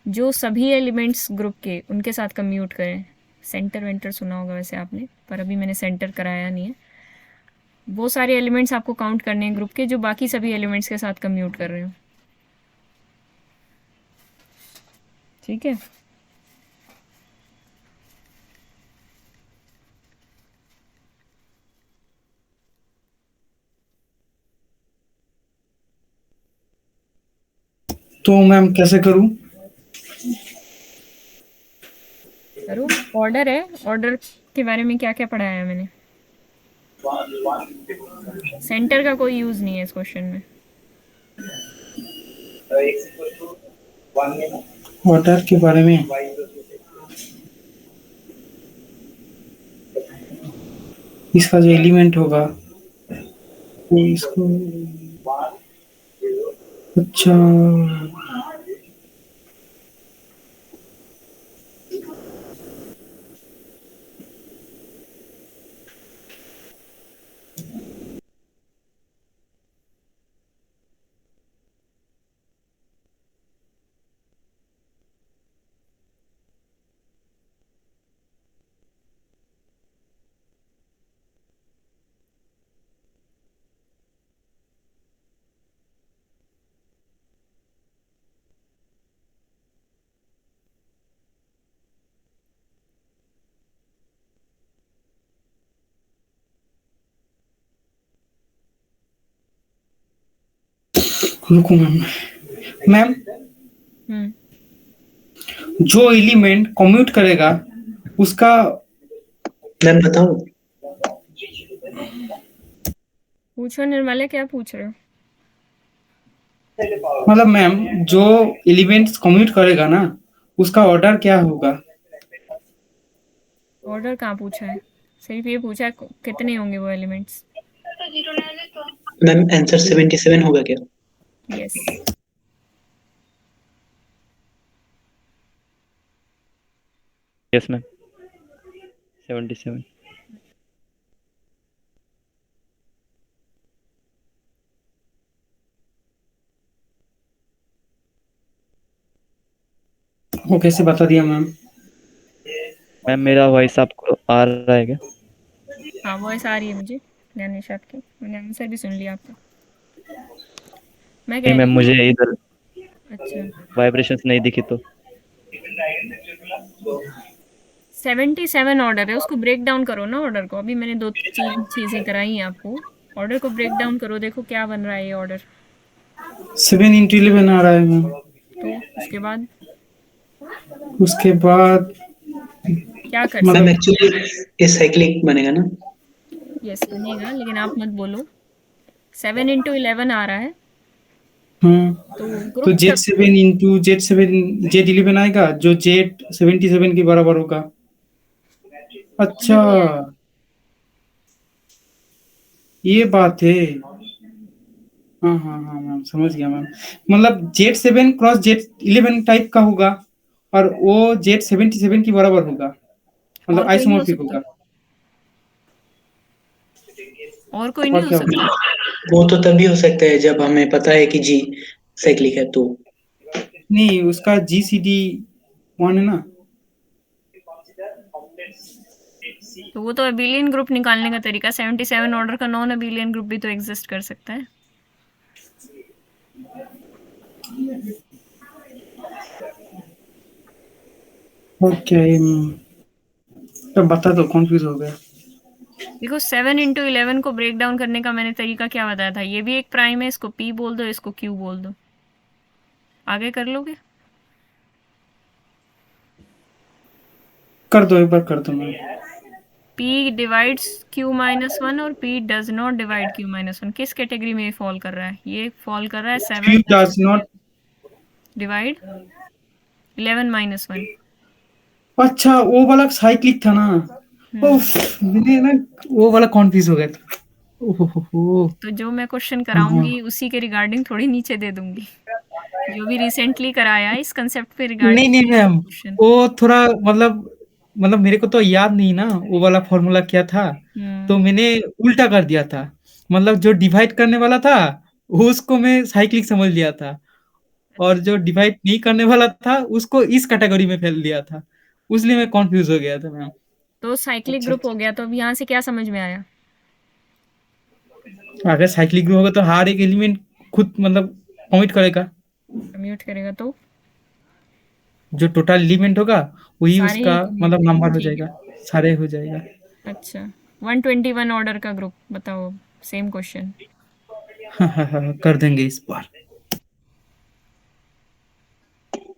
जो सभी एलिमेंट्स ग्रुप के उनके साथ कम्यूट करें। सेंटर वेंटर सुना होगा वैसे आपने, पर अभी मैंने सेंटर कराया नहीं है। वो सारे एलिमेंट्स आपको काउंट करने हैं ग्रुप के जो बाकी सभी एलिमेंट्स के साथ कम्यूट कर रहे हो। ठीक है, तो मैम कैसे करूँ? करो। ऑर्डर है, ऑर्डर के बारे में क्या क्या पढ़ाया है मैंने? सेंटर का कोई यूज नहीं है इस क्वेश्चन में। ऑर्डर के बारे में इसका जो एलिमेंट होगा वो इसको अच्छा रुको मैम। मैम जो एलिमेंट कम्यूट करेगा उसका मैम बताऊं? पूछो निर्मला, क्या पूछ रहे हो? मतलब मैम जो एलिमेंट्स कम्यूट करेगा ना उसका ऑर्डर क्या होगा? ऑर्डर कहाँ पूछा है, सिर्फ ये पूछा है कितने होंगे वो एलिमेंट्स। मैम आंसर 77 होगा क्या? यस। Yes ma'am 77। वो कैसे बता दिया मैम? मैम मेरा वॉइस आपको आ रहा है क्या? हाँ वॉइस आ रही है मुझे ज्ञानेश आपकी, मैंने आंसर भी सुन लिया आपका। मैं नहीं कह मैम, रही मुझे हूँ। इधर अच्छा, वाइब्रेशंस नहीं दिखी तो। 77 ऑर्डर है, उसको ब्रेक डाउन करो ना ऑर्डर को। अभी मैंने 2-3 चीज़ें कराई हैं आपको, ऑर्डर को ब्रेक डाउन करो, देखो क्या बन रहा है ये ऑर्डर। 7 × 11 आ रहा है मैम। तो उसके बाद उसके बाद क्या कर मैम सकते मतलब एक्चुअली ये साइक्लिक बनेगा ना? हो? यस बनेगा, लेकिन आप मत बोलो। 7 × 11 आ रहा है, तो तो ग्रुप जेड तक। 7 × 7 जेड 11 आएगा जो जेड 77 के बराबर होगा। अच्छा नहीं आएगा। ये बात है। हाँ हाँ हाँ मैम समझ गया मैम। मतलब जेड 7 × जेड 11 टाइप का होगा और वो जेड 77 की बराबर होगा, मतलब और कोई नहीं हो आइसोमॉर्फिक सकता, होगा। और कोई नहीं और हो क्या सकता। होगा? वो तो तभी हो सकता है जब हमें पता है कि जी साइक्लिक है तो। नहीं उसका GCD 1 है ना। तो वो तो अबेलियन ग्रुप निकालने का तरीका, 77 ऑर्डर का नॉन अबेलियन ग्रुप भी तो एग्जिस्ट कर सकता है। ओके तो बता दो, कंफ्यूज हो गया। देखो 7 × 11 को ब्रेक डाउन करने का मैंने तरीका क्या बताया था, ये भी एक प्राइम है, इसको पी बोल दो, इसको क्यू बोल दो। आगे कर लोगे? कर दो, एक बार कर दो मैम। P डिवाइड्स Q-1 और P does not divide Q-1। किस कैटेगरी में ये फॉल कर रहा है? ये फॉल कर रहा है क्यू 7 डज नॉट। डिवाइड 11-1। अच्छा वो वाला साइक्लिक था ना। हम्म। उफ मैंने ना वो वाला कंफ्यूज हो गया था। ओहो। तो जो मैं क्वेश्चन हाँ हाँ। कराऊंगी उसी के रिगार्डिंग थोड़ी नीचे दे दूंगी, जो भी रिसेंटली कराया है इस कंसेप्ट पे नहीं रिगार्डिंग नहीं दे मैम, दूंगी क्वेश्चन। वो थोड़ा मतलब मेरे को तो याद नहीं ना वो वाला फॉर्मूला क्या था, तो हम्म। मैंने उल्टा कर दिया था। मतलब जो डिवाइड करने वाला था वो उसको मैं साइक्लिक समझ लिया था, और जो डिवाइड नहीं करने वाला था उसको इस कैटेगरी में फैल दिया था, इसलिए मैं कंफ्यूज हो गया था मैम। तो साइक्लिक अच्छा ग्रुप हो अच्छा। गया, तो अब यहाँ से क्या समझ में आया? अगर साइक्लिक ग्रुप होगा तो हर एक एलिमेंट खुद मतलब कमिट करेगा। म्यूट करेगा तो जो टोटल एलिमेंट होगा वही सारे ही उसका commute मतलब करेंगे, नंबर हो ठीक है। जाएगा, सारे हो जाएगा। अच्छा, 121 ऑर्डर का ग्रुप बताओ अब, सेम क्वेश्चन। हाँ हाँ हाँ कर देंगे इस बार।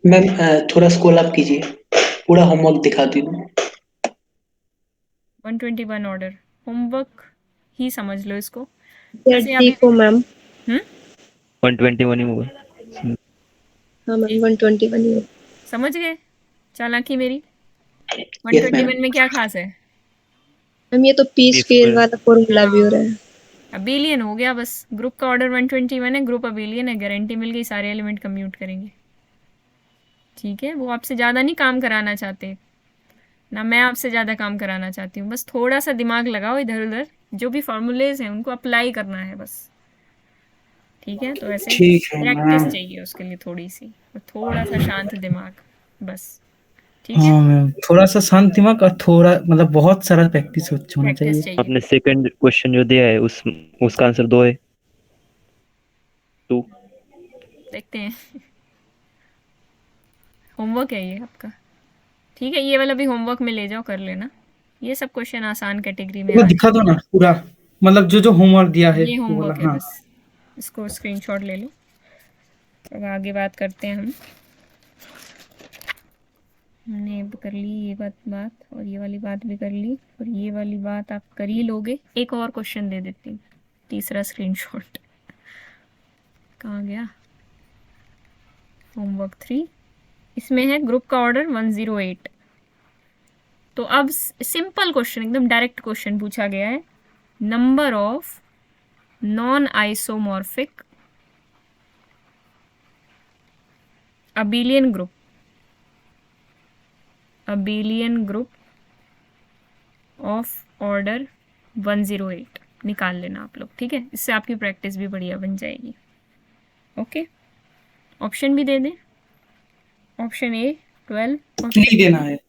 मैम थोड़ा स्क्रॉल अप कीजिए, पूरा होमवर्क दिखाती हूँ। 121 ऑर्डर होमवर्क ही समझ लो इसको। जेड वैसे थ्री अभी को मैम, 121 ही होगा। हाँ मैम 121 ही है। समझ गए चालाकी मेरी? Yes ma'am. 121 में क्या खास है? मैम ये तो पी P स्क्वेयर square। वाला फॉर्मूला भी हो रहा है। अबेलियन हो गया बस। ग्रुप का ऑर्डर 121 है, ग्रुप अबेलियन है, गारंटी मिल गई, सारे एलिमेंट कम्यूट करेंगे। ठीक है, वो आपसे ज़्यादा नहीं काम कराना चाहते, ना मैं आपसे ज़्यादा काम कराना चाहती हूँ, बस थोड़ा सा दिमाग लगाओ इधर उधर, जो भी फॉर्मूलेज हैं उनको अप्लाई करना है बस। ठीक है, तो ऐसे ठीक है प्रैक्टिस मैम। चाहिए उसके लिए थोड़ी सी, और थोड़ा सा शांत दिमाग, बस। ठीक है, हाँ मैम, थोड़ा सा शांत दिमाग और थोड़ा मतलब बहुत सारा प्रैक्टिस होना प्रैक्टिस चाहिए। चाहिए। आपने सेकंड क्वेश्चन जो दिया है उसका आंसर 2 है। 2। देखते हैं। होमवर्क है ये आपका। ठीक है, ये वाला भी होमवर्क में ले जाओ, कर लेना। ये सब क्वेश्चन आसान कैटेगरी में वो आ दिखा दो ना पूरा, मतलब जो जो होमवर्क दिया है ये वो वाला। होमवर्क है हाँ बस, इसको स्क्रीनशॉट ले लो। अब आगे बात करते हैं हम। हमने अब कर ली ये बात और ये वाली बात भी कर ली, और ये वाली बात आप कर ही लोगे। एक और क्वेश्चन दे देती हूँ, तीसरा स्क्रीनशॉट कहाँ गया? होमवर्क 3, इसमें है ग्रुप का ऑर्डर 108। तो अब सिंपल क्वेश्चन, एकदम डायरेक्ट क्वेश्चन पूछा गया है, number of non isomorphic abelian group of order 108 निकाल लेना आप लोग। ठीक है, इससे आपकी प्रैक्टिस भी बढ़िया बन जाएगी। ओके, ऑप्शन भी दे दें। ऑप्शन ए 12, नहीं ऑप्शन देना है।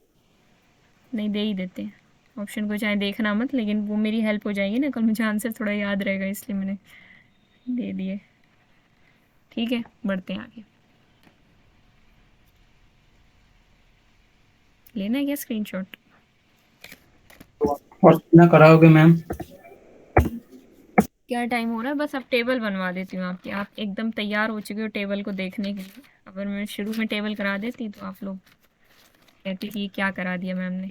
नहीं, दे ही देते हैं ऑप्शन को, चाहे देखना मत, लेकिन वो मेरी हेल्प हो जाएगी ना, कल मुझे आंसर थोड़ा याद रहेगा, इसलिए मैंने दे दिए। ठीक है, बढ़ते हैं आगे। लेना है क्या स्क्रीनशॉट? और कितना कराओगे मैम? क्या टाइम हो रहा है? बस अब टेबल बनवा देती हूँ आपकी, आप एकदम तैयार हो चुके हो टेबल को देखने के लिए। अगर मैं शुरू में टेबल करा देती तो आप लोग कहते कि क्या करा दिया मैम ने।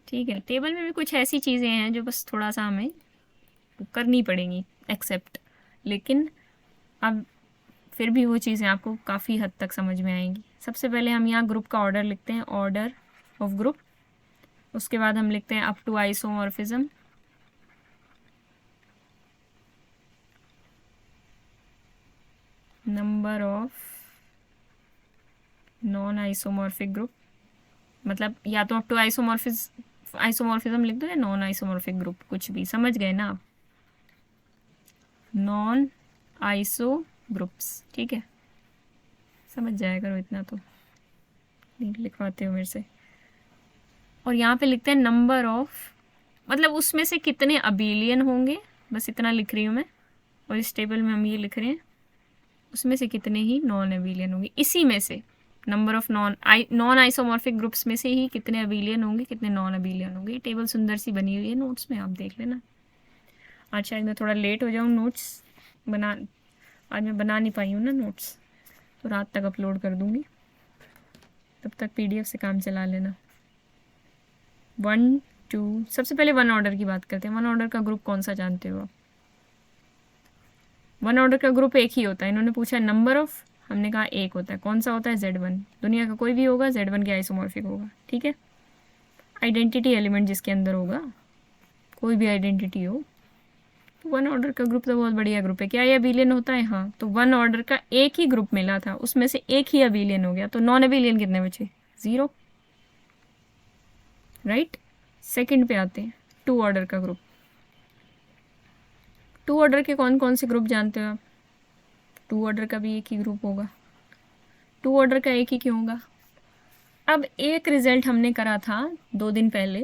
ठीक है, टेबल में भी कुछ ऐसी चीज़ें हैं जो बस थोड़ा सा हमें करनी पड़ेंगी एक्सेप्ट, लेकिन अब फिर भी वो चीज़ें आपको काफ़ी हद तक समझ में आएंगी। सबसे पहले हम यहाँ ग्रुप का ऑर्डर लिखते हैं, ऑर्डर ऑफ ग्रुप। उसके बाद हम लिखते हैं up to isomorphism. Number of non isomorphic group, मतलब या तो अप टू आइसोमॉर्फिज्म लिख दो, या नॉन आइसोमॉर्फिक ग्रुप, कुछ भी, समझ गए ना आप? नॉन आइसो ग्रुप्स, ठीक है, समझ जाया करो इतना तो, नहीं लिखवाते हो मेरे से। और यहाँ पे लिखते हैं नंबर ऑफ, मतलब उसमें से कितने अबेलियन होंगे, बस इतना लिख रही हूँ मैं। और इस टेबल में हम ये लिख रहे हैं उसमें से कितने ही नॉन अबेलियन होंगे, इसी में से number of non isomorphic groups में से ही कितने अबेलियन होंगे, कितने नॉन अबेलियन होंगे। ये टेबल सुंदर सी बनी हुई है नोट्स में, आप देख लेना। आज शायद मैं थोड़ा लेट हो जाऊँ नोट्स बना, आज मैं बना नहीं पाई हूँ ना नोट्स, तो रात तक अपलोड कर दूँगी, तब तक PDF से काम चला लेना। 1 2, सबसे पहले वन ऑर्डर की बात करते हैं। वन ऑर्डर का ग्रुप कौन सा जानते हो आप? वन ऑर्डर का ग्रुप एक ही होता है। इन्होंने पूछा नंबर ऑफ, हमने कहा एक होता है। कौन सा होता है? Z1। दुनिया का कोई भी होगा Z1 के आइसोमॉर्फिक होगा। ठीक है, आइडेंटिटी एलिमेंट जिसके अंदर होगा, कोई भी आइडेंटिटी हो, तो वन ऑर्डर का ग्रुप तो बहुत बढ़िया ग्रुप है। क्या ये अबेलियन होता है? हाँ, तो वन ऑर्डर का एक ही ग्रुप मिला था, उसमें से एक ही अबेलियन हो गया, तो नॉन अबेलियन कितने बचे? 0, राइट। सेकंड पे आते हैं, टू ऑर्डर का ग्रुप। टू ऑर्डर के कौन कौन से ग्रुप जानते हो आप? टू ऑर्डर का भी एक ही ग्रुप होगा। टू ऑर्डर का एक ही क्यों होगा? अब एक रिजल्ट हमने करा था 2 दिन पहले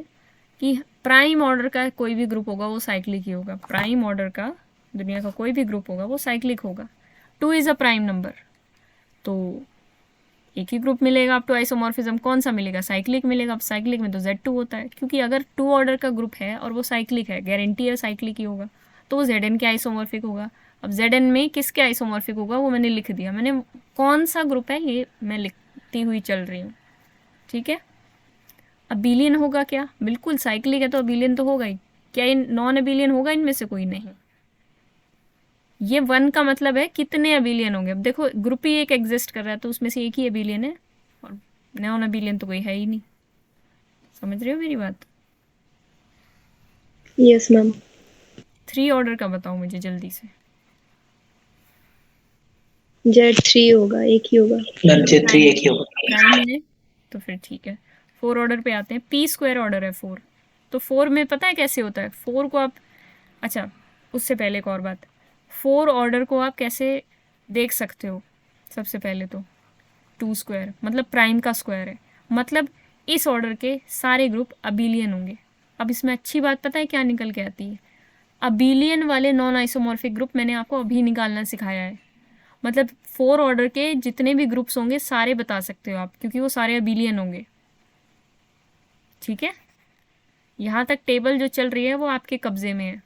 कि प्राइम ऑर्डर का कोई भी ग्रुप होगा वो साइक्लिक ही होगा। प्राइम ऑर्डर का दुनिया का कोई भी ग्रुप होगा वो साइक्लिक होगा। 2 इज़ अ प्राइम नंबर, तो एक ही ग्रुप मिलेगा। अब टू आइसोमॉर्फिज्म कौन सा मिलेगा? साइक्लिक मिलेगा। अब साइक्लिक में तो Z2 होता है, क्योंकि अगर टू ऑर्डर का ग्रुप है और वो साइक्लिक है, गारंटी है साइक्लिक ही होगा, तो वो Zn के आइसोमॉर्फिक होगा। अब Zn में किसके आइसोमॉर्फिक होगा वो मैंने लिख दिया। मैंने कौन सा ग्रुप है ये मैं लिखती हुई चल रही हूँ। ठीक है, अबेलियन होगा क्या? बिल्कुल, साइक्लिक है तो अबेलियन तो होगा ही। क्या ये नॉन अबिलियन होगा इनमें से कोई? नहीं। ये 1 का मतलब है कितने अबिलियन होंगे। अब देखो ग्रुप ही एक एग्जिस्ट कर रहा है तो उसमें से एक ही अबिलियन है और नॉन अबिलियन तो कोई है ही नहीं। समझ रहे हो मेरी बात? Yes ma'am. 3 ऑर्डर का बताओ मुझे जल्दी से। Z3 होगा, एक ही होगा। मैम Z3 एक ही होगा। प्राइम है तो फिर ठीक है। 4 ऑर्डर पे आते हैं। पी स्क्वायर ऑर्डर है 4, तो 4 में पता है कैसे होता है 4 को आप, अच्छा उससे पहले एक और बात, 4 ऑर्डर को आप कैसे देख सकते हो? सबसे पहले तो 2 स्क्वायर मतलब प्राइम का स्क्वायर है, मतलब इस ऑर्डर के सारे ग्रुप अबिलियन होंगे। अब इसमें अच्छी बात पता है क्या निकल के आती है? अबिलियन वाले नॉन आइसोमॉर्फिक ग्रुप मैंने आपको अभी निकालना सिखाया है। मतलब 4 ऑर्डर के जितने भी ग्रुप्स होंगे सारे बता सकते हो आप, क्योंकि वो सारे अबिलियन होंगे। ठीक है, यहाँ तक टेबल जो चल रही है वो आपके कब्जे में है।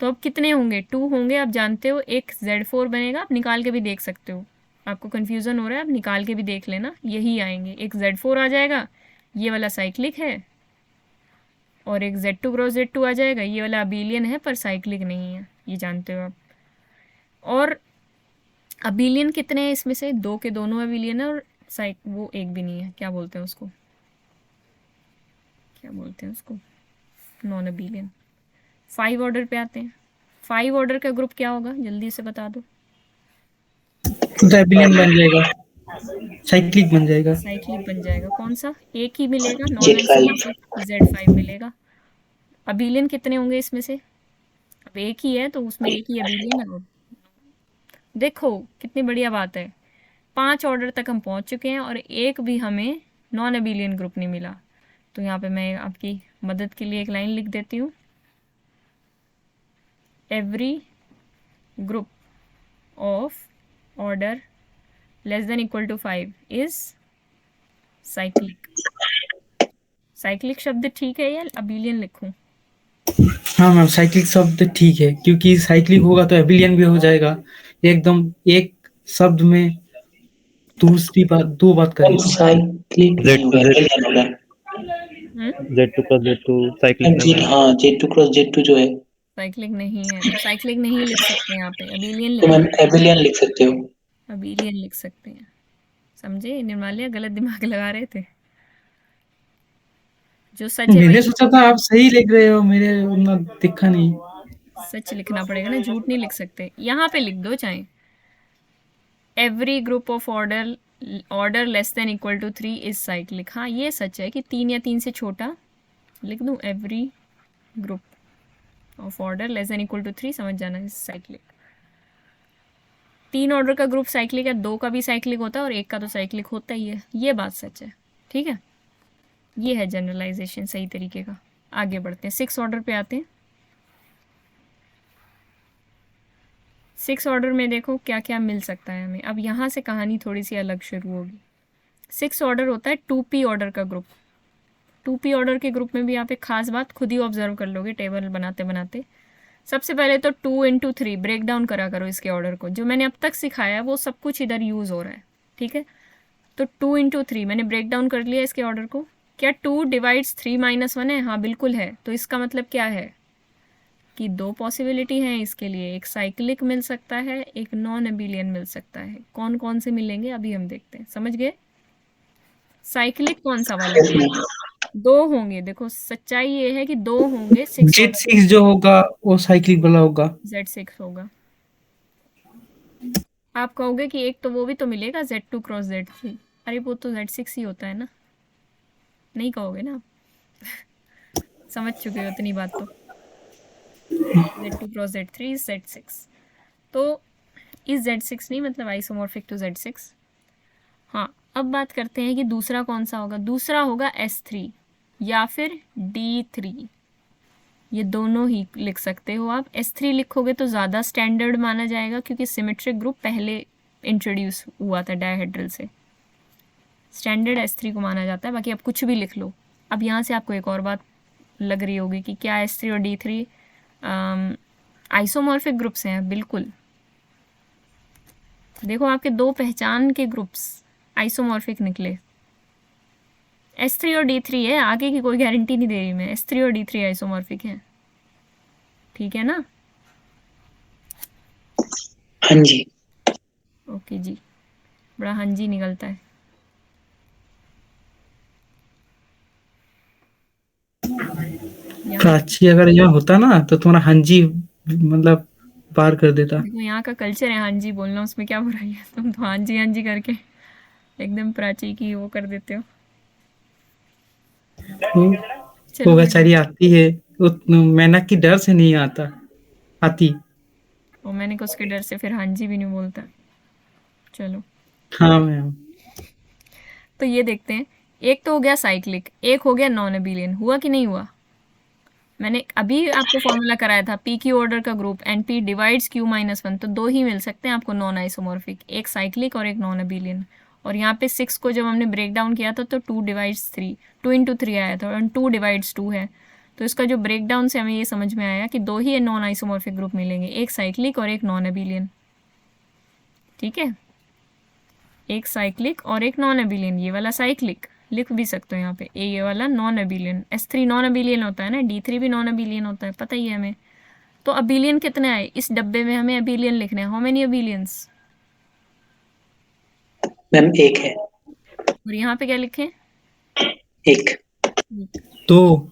तो अब कितने होंगे? 2 होंगे, आप जानते हो। एक Z4 बनेगा, आप निकाल के भी देख सकते हो। आपको कन्फ्यूज़न हो रहा है, आप निकाल के भी देख लेना, यही आएंगे। एक Z4 आ जाएगा, ये वाला साइक्लिक है, और एक Z2 क्रॉस Z2 आ जाएगा, ये वाला अबिलियन है पर साइक्लिक नहीं है, ये जानते हो आप। और अबिलियन कितने हैं इसमें से? 2 के दोनों अबिलियन है, और वो एक भी नहीं है, क्या बोलते हैं उसको, क्या बोलते हैं उसको, नॉन अबिलियन। 5 ऑर्डर पे आते हैं। 5 ऑर्डर का ग्रुप क्या होगा, जल्दी से बता दो। तो एबिलियन बन जाएगा, साइक्लिक बन जाएगा। साइक्लिक बन जाएगा। कौन सा? एक ही मिलेगा, नॉन Z5 आइसोमॉर्फिक Z5 मिलेगा। अबिलियन कितने होंगे इसमें से? अब एक ही है तो उसमें एक ही अबिलियन है। देखो कितनी बढ़िया बात है, 5 ऑर्डर तक हम पहुंच चुके हैं और एक भी हमें नॉन अबिलियन ग्रुप नहीं मिला। तो यहाँ पे मैं आपकी मदद के लिए एक लाइन लिख देती हूँ। Every group of order less than equal to 5 is cyclic. Cyclic शब्द ठीक है या अबिलियन लिखूं? हाँ मैम, साइक्लिक शब्द ठीक है, क्योंकि साइक्लिक होगा तो एबिलियन भी हो जाएगा। एकदम एक शब्द में दूसरी बात, दो बात मैम करेगा। साइक्लिक नहीं होगा, एबिलियन होगा। Z2 cross Z2 cyclic ma'am नहीं है। हाँ Z2 क्रॉस Z2 जो है, साइक्लिक नहीं है तो साइक्लिक नहीं लिख सकते यहाँ पे, अबिलियन तो मैम लिखेंगे। एबिलियन लिख सकते हो। अबिलियन लिख सकते हैं। समझे? निर्माल्या गलत दिमाग लगा रहे थे। जो सच है मैंने वही सोचा था आप सही लिख रहे हो, मेरे उतना दिखा नहीं। सच लिखना पड़ेगा ना, झूठ नहीं लिख सकते। यहाँ पे लिख दो चाहे, every group of order less than equal to 3 is cyclic. हाँ ये सच है कि 3 या 3 से छोटा लिख दूँ, every group of order less than equal to 3, समझ जाना इज साइक्लिक। 3 ऑर्डर का ग्रुप साइक्लिक है, 2 का भी साइक्लिक होता है और 1 का तो साइक्लिक होता ही है, ये बात सच है। ठीक है, ये है जनरलाइजेशन सही तरीके का। आगे बढ़ते हैं, 6 ऑर्डर पे आते हैं। 6 ऑर्डर में देखो क्या क्या मिल सकता है हमें। अब यहाँ से कहानी थोड़ी सी अलग शुरू होगी। 6 ऑर्डर होता है 2p ऑर्डर का ग्रुप। 2p ऑर्डर के ग्रुप में भी आप एक खास बात खुद ही ऑब्जर्व कर लोगे टेबल बनाते बनाते। सबसे पहले तो 2 इंटू 3 ब्रेक डाउन करा करो इसके ऑर्डर को। जो मैंने अब तक सिखाया है वो सब कुछ इधर यूज़ हो रहा है। ठीक है, तो 2 इंटू 3 मैंने ब्रेक डाउन कर लिया इसके ऑर्डर को। क्या 2 डिवाइड्स 3 माइनस 1 है? हाँ बिल्कुल है। तो इसका मतलब क्या है कि 2 पॉसिबिलिटी हैं इसके लिए, एक साइक्लिक मिल सकता है, एक नॉन अबिलियन मिल सकता है। कौन कौन से मिलेंगे अभी हम देखते हैं, समझ गए? साइक्लिक कौन सा वाला Yes, है? मैम। 2 होंगे। देखो सच्चाई ये है कि 2 होंगे 6 ऑर्डर। Z6 जो होगा वो साइक्लिक वाला होगा। Z6 होगा। आप कहोगे कि एक तो वो भी तो मिलेगा Z2 क्रॉस Z3। अरे वो तो Z6 ही होता है ना, नहीं कहोगे ना आप? समझ चुके हो इतनी बात तो। Z2 cross Z3 is Z6, तो इस Z6 नहीं, मतलब आइसोमॉर्फिक टू Z6। हाँ अब बात करते हैं कि दूसरा कौन सा होगा। दूसरा होगा S3 या फिर D3, ये दोनों ही लिख सकते हो आप। S3 लिखोगे तो ज़्यादा स्टैंडर्ड माना जाएगा क्योंकि सिमेट्रिक ग्रुप पहले इंट्रोड्यूस हुआ था डायहेड्रल से, स्टैंडर्ड S3 को माना जाता है। बाकी आप कुछ भी लिख लो। अब यहाँ से आपको एक और बात लग रही होगी कि क्या S3 और D3 आइसोमॉर्फिक ग्रुप्स हैं? बिल्कुल। देखो आपके 2 पहचान के ग्रुप्स आइसोमॉर्फिक निकले, S3 और D3 है, आगे की कोई गारंटी नहीं दे रही मैं। S3 और D3 आइसोमॉर्फिक हैं, ठीक है ना? हाँ जी। ओके जी, बड़ा हाँ जी निकलता है। यहाँ प्राची अगर यहाँ होता ना तो तुम्हारा हंजी मतलब पार कर देता। देखो यहाँ का कल्चर है हाँ जी बोलना, उसमें क्या बुराई है? तुम तो हाँ जी करके एकदम प्राची की वो कर देते हो। वो चलो वो बढ़िया। बेचारी आती है, वो मेंढक की डर से नहीं आती। और मैंने कहा उसके डर से फिर हाँ जी भी नहीं बोलता। चलो, हाँ मैम। तो ये देखते हैं। एक तो हो गया साइक्लिक, एक हो गया नॉन अबेलियन। हुआ कि नहीं हुआ? मैंने अभी आपको फॉर्मूला कराया था, पी क्यू ऑर्डर का group and P divides Q minus one, तो दो ही मिल सकते हैं आपको नॉन आइसोमॉर्फिक, एक साइक्लिक और एक नॉन अबेलियन। और यहाँ पे 6 को जब हमने ब्रेक डाउन किया था तो 2 डिवाइड्स 3, 2 इंटू 3 आया था, और 2 डिवाइड्स 2 है। तो इसका जो ब्रेक डाउन से हमें ये समझ में आया कि दो ही नॉन आइसोमॉर्फिक ग्रुप मिलेंगे, एक साइक्लिक और एक नॉन अबेलियन। ठीक है, एक साइक्लिक और एक नॉन अबेलियन। ये वाला साइक्लिक लिख भी सकते हो यहाँ पे, ये वाला non abelian. S3 non abelian होता है ना, D3 भी नॉन अबेलियन होता है, पता ही है हमें। तो अबेलियन कितने आए इस डब्बे में? हमें अबेलियन लिखने हैं। How many अबेलियंस? मैम एक है। और यहाँ पे क्या लिखें? एक। तो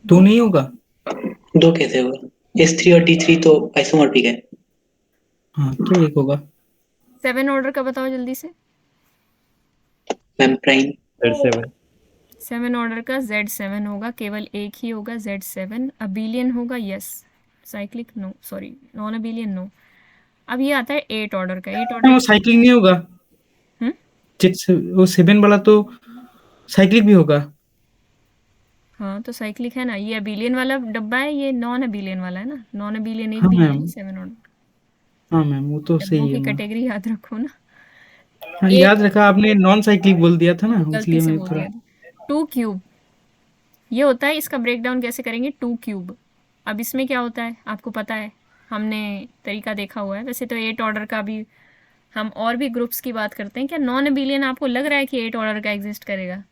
दो। नहीं होगा। दो कैसे होगा? S3 और D3 तो आइसोमॉर्फिक है। हाँ तो एक होगा। 7 ऑर्डर का बताओ जल्दी से। Ma'am prime. Z7। 7 ऑर्डर का Z7 होगा, केवल एक ही होगा Z7। अबेलियन होगा yes, cyclic no, sorry non abelian no. अब ये आता है 8 ऑर्डर का। 8 वो ऑर्डर साइक्लिंग नहीं होगा। हम्म वो 7 वाला तो साइक्लिक भी होगा। हाँ तो साइक्लिक है ना, ये अबेलियन वाला डब्बा है, ये नॉन अबेलियन वाला है ना। नॉन अबेलियन एक हाँ भी नहीं मैम। है 7 ऑर्डर। हाँ मैम वो तो डब्बों सही है की मैम। कैटेगरी याद रखो ना। हाँ एक याद रखा आपने, नॉन साइक्लिक बोल दिया था ना, गलती इसलिए से मैं बोल थोड़ा। दिया था। 2 क्यूब ये होता है, इसका ब्रेक डाउन कैसे करेंगे? 2 क्यूब। अब इसमें क्या होता है आपको पता है, हमने तरीका देखा हुआ है। वैसे तो 8 ऑर्डर का भी हम और भी ग्रुप्स की बात करते हैं। क्या नॉन अबेलियन आपको लग रहा है कि 8 ऑर्डर का एग्जिस्ट करेगा?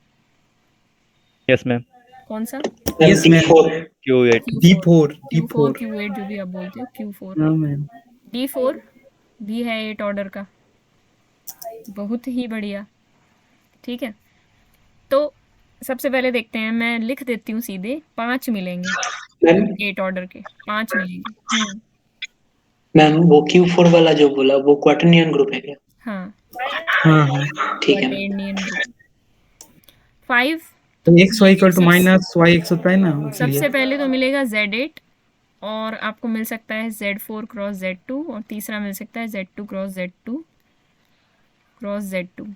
Yes ma'am. कौन सा? Ma'am yes ma'am. D4। Q8। Q4। Q4 D4। Q8 जो भी आप बोलते हो, Q4। हाँ मैम। D4 भी है 8 ऑर्डर का, बहुत ही बढ़िया। ठीक है, तो सबसे पहले देखते हैं, मैं लिख देती हूँ सीधे। 5 मिलेंगे, मैम 8 ऑर्डर के 5 मिलेंगे। मैम वो Q4 वाला जो बोला वो क्वाटर्नियन ग्रुप है क्या? हाँ, हाँ हाँ। ठीक है मैम। क्वाटेर्नियन ग्रुप। 5 तो तो एक्स वाई मिलेंगे equal to minus Y X होता है ना, इसलिए। सबसे पहले तो मिलेगा Z8, और आपको मिल सकता है Z4 क्रॉस Z2, और तीसरा मिल सकता है Z2 cross Z2 cross Z2।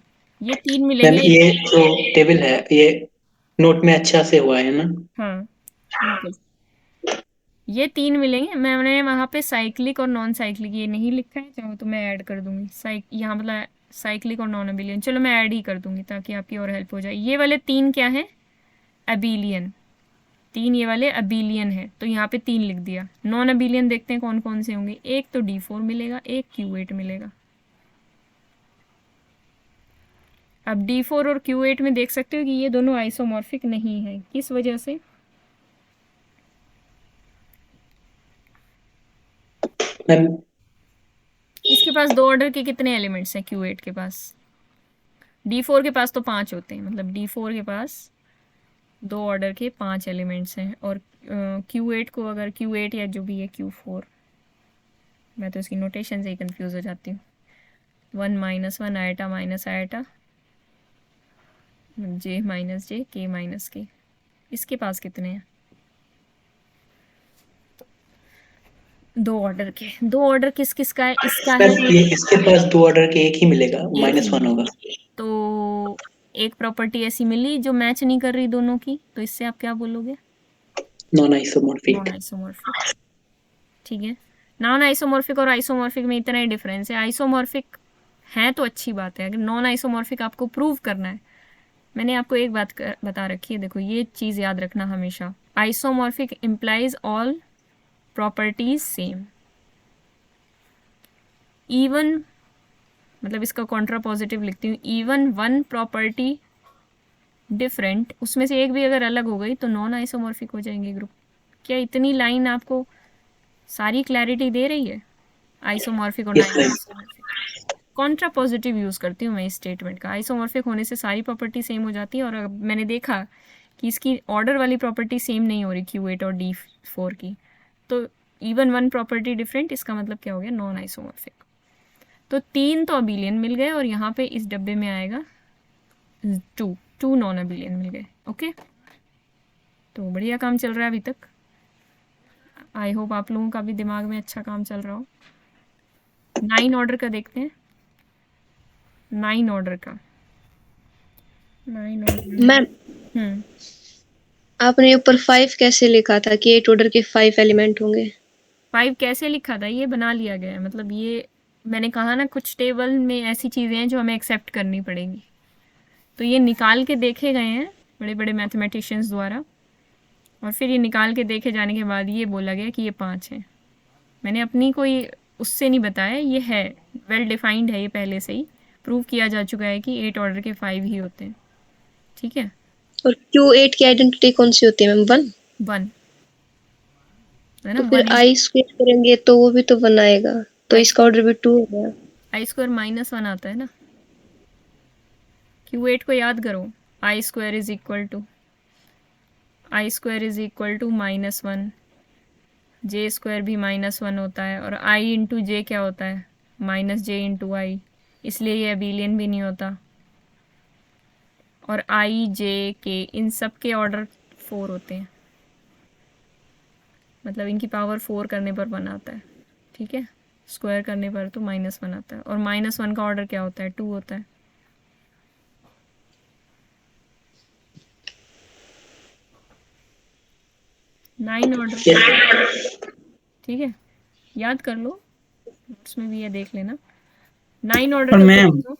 ये 3 मैम मिलेंगे। ये जो टेबल है ये नोट में अच्छा से हुआ है ना? हाँ बिल्कुल, ये 3 मिलेंगे। मैंने वहाँ पे साइक्लिक और नॉन साइक्लिक ये नहीं लिखा है, चाहो तो मैं ऐड कर दूंगी। यहाँ मतलब साइक्लिक और नॉन अबेलियन, चलो मैं ऐड ही कर दूंगी ताकि आपकी और हेल्प हो जाए। ये वाले 3 क्या है? अबेलियन। 3 ये वाले अबेलियन है, तो यहाँ पे 3 लिख दिया। नॉन अबेलियन देखते हैं कौन कौन से होंगे। एक तो D4 मिलेगा, एक Q8 मिलेगा। अब D4 और Q8 में देख सकते हो कि ये दोनों आइसोमॉर्फिक नहीं है। किस वजह से? मैम इसके पास 2 ऑर्डर के कितने एलिमेंट्स हैं Q8 के पास? D4 के पास तो 5 होते हैं, मतलब D4 के पास 2 ऑर्डर के 5 एलिमेंट्स हैं। और Q8 को अगर Q8 या जो भी है Q4, मैं तो इसकी नोटेशन से ही कंफ्यूज हो जाती हूँ। 1 minus 1 eta minus eta, J minus J, K minus K। इसके पास कितने हैं? 2 ऑर्डर के। 2 ऑर्डर किस किस का है? इसका है, मैम ये इसके पास 2 ऑर्डर के एक ही मिलेगा, एक ही -1 होगा। तो एक प्रॉपर्टी ऐसी मिली जो मैच नहीं कर रही दोनों की, तो इससे आप क्या बोलोगे? Non isomorphic. Non isomorphic. ठीक है, नॉन आइसोमॉर्फिक और आइसोमॉर्फिक में इतना ही डिफरेंस है। आइसोमॉर्फिक है तो अच्छी बात है, अगर नॉन आइसोमॉर्फिक आपको प्रूव करना है। मैंने आपको एक बात बता रखी है, देखो ये चीज़ याद रखना हमेशा। Isomorphic implies all properties same, even, मतलब इसका कॉन्ट्रा पॉजिटिव लिखती हूँ, इवन वन प्रॉपर्टी डिफरेंट, उसमें से एक भी अगर अलग हो गई तो नॉन आइसोमॉर्फिक हो जाएंगे ग्रुप। क्या इतनी लाइन आपको सारी क्लैरिटी दे रही है आइसोमॉर्फिक और Yes, non ma'am. Isomorphic? Contra positive use करती हूँ मैं इस स्टेटमेंट का। आइसोमॉर्फिक होने से सारी प्रॉपर्टी सेम हो जाती है, और अब मैंने देखा कि इसकी ऑर्डर वाली प्रॉपर्टी सेम नहीं हो रही Q8 और D4 की, तो इवन वन प्रॉपर्टी डिफरेंट, इसका मतलब क्या हो गया, नॉन आइसोमॉर्फिक। तो 3 तो अबिलियन मिल गए, और यहाँ पे इस डब्बे में आएगा 2 नॉन अबिलियन मिल गए। ओके, तो बढ़िया काम चल रहा है अभी तक। आई होप आप लोगों का भी दिमाग में अच्छा काम चल रहा हो। 9 ऑर्डर का देखते हैं। 9 ऑर्डर का 9 ऑर्डर। मैम आपने ऊपर 5 कैसे लिखा था कि 8 ऑर्डर के 5 एलिमेंट होंगे? 5 कैसे लिखा था, ये बना लिया गया है। मतलब ये मैंने कहा ना, कुछ टेबल में ऐसी चीज़ें हैं जो हमें एक्सेप्ट करनी पड़ेंगी, तो ये निकाल के देखे गए हैं बड़े बड़े मैथमेटिशियंस द्वारा, और फिर ये निकाल के देखे जाने के बाद ये बोला गया कि ये 5 हैं। मैंने अपनी कोई उससे नहीं बताया, ये है वेल डिफाइंड है, ये पहले से ही प्रूव किया जा चुका है कि 8 ऑर्डर के 5 ही होते हैं। ठीक है, और Q8 की आइडेंटिटी कौन सी होती है मैम? 1। 1 है तो ना। फिर 1 आई स्क्वेयर करेंगे तो वो भी तो 1 आएगा, तो इसका ऑर्डर भी 2 हो गया। आई स्क्वायर -1 आता है ना। Q8 को याद करो, I square is equal to -1, J square भी -1 होता है, और आई इंटू जे क्या होता है, -j इंटू आई, इसलिए ये अबिलियन भी नहीं होता। और आई जे के इन सब के ऑर्डर 4 होते हैं, मतलब इनकी पावर 4 करने पर 1 आता है। ठीक है, स्क्वायर करने पर तो -1 आता है, और -1 का ऑर्डर क्या होता है, 2 होता है। नाइन ऑर्डर, ठीक है, याद कर लो, नोट्स में भी ये देख लेना। 9 ऑर्डर और का मैम ग्रुप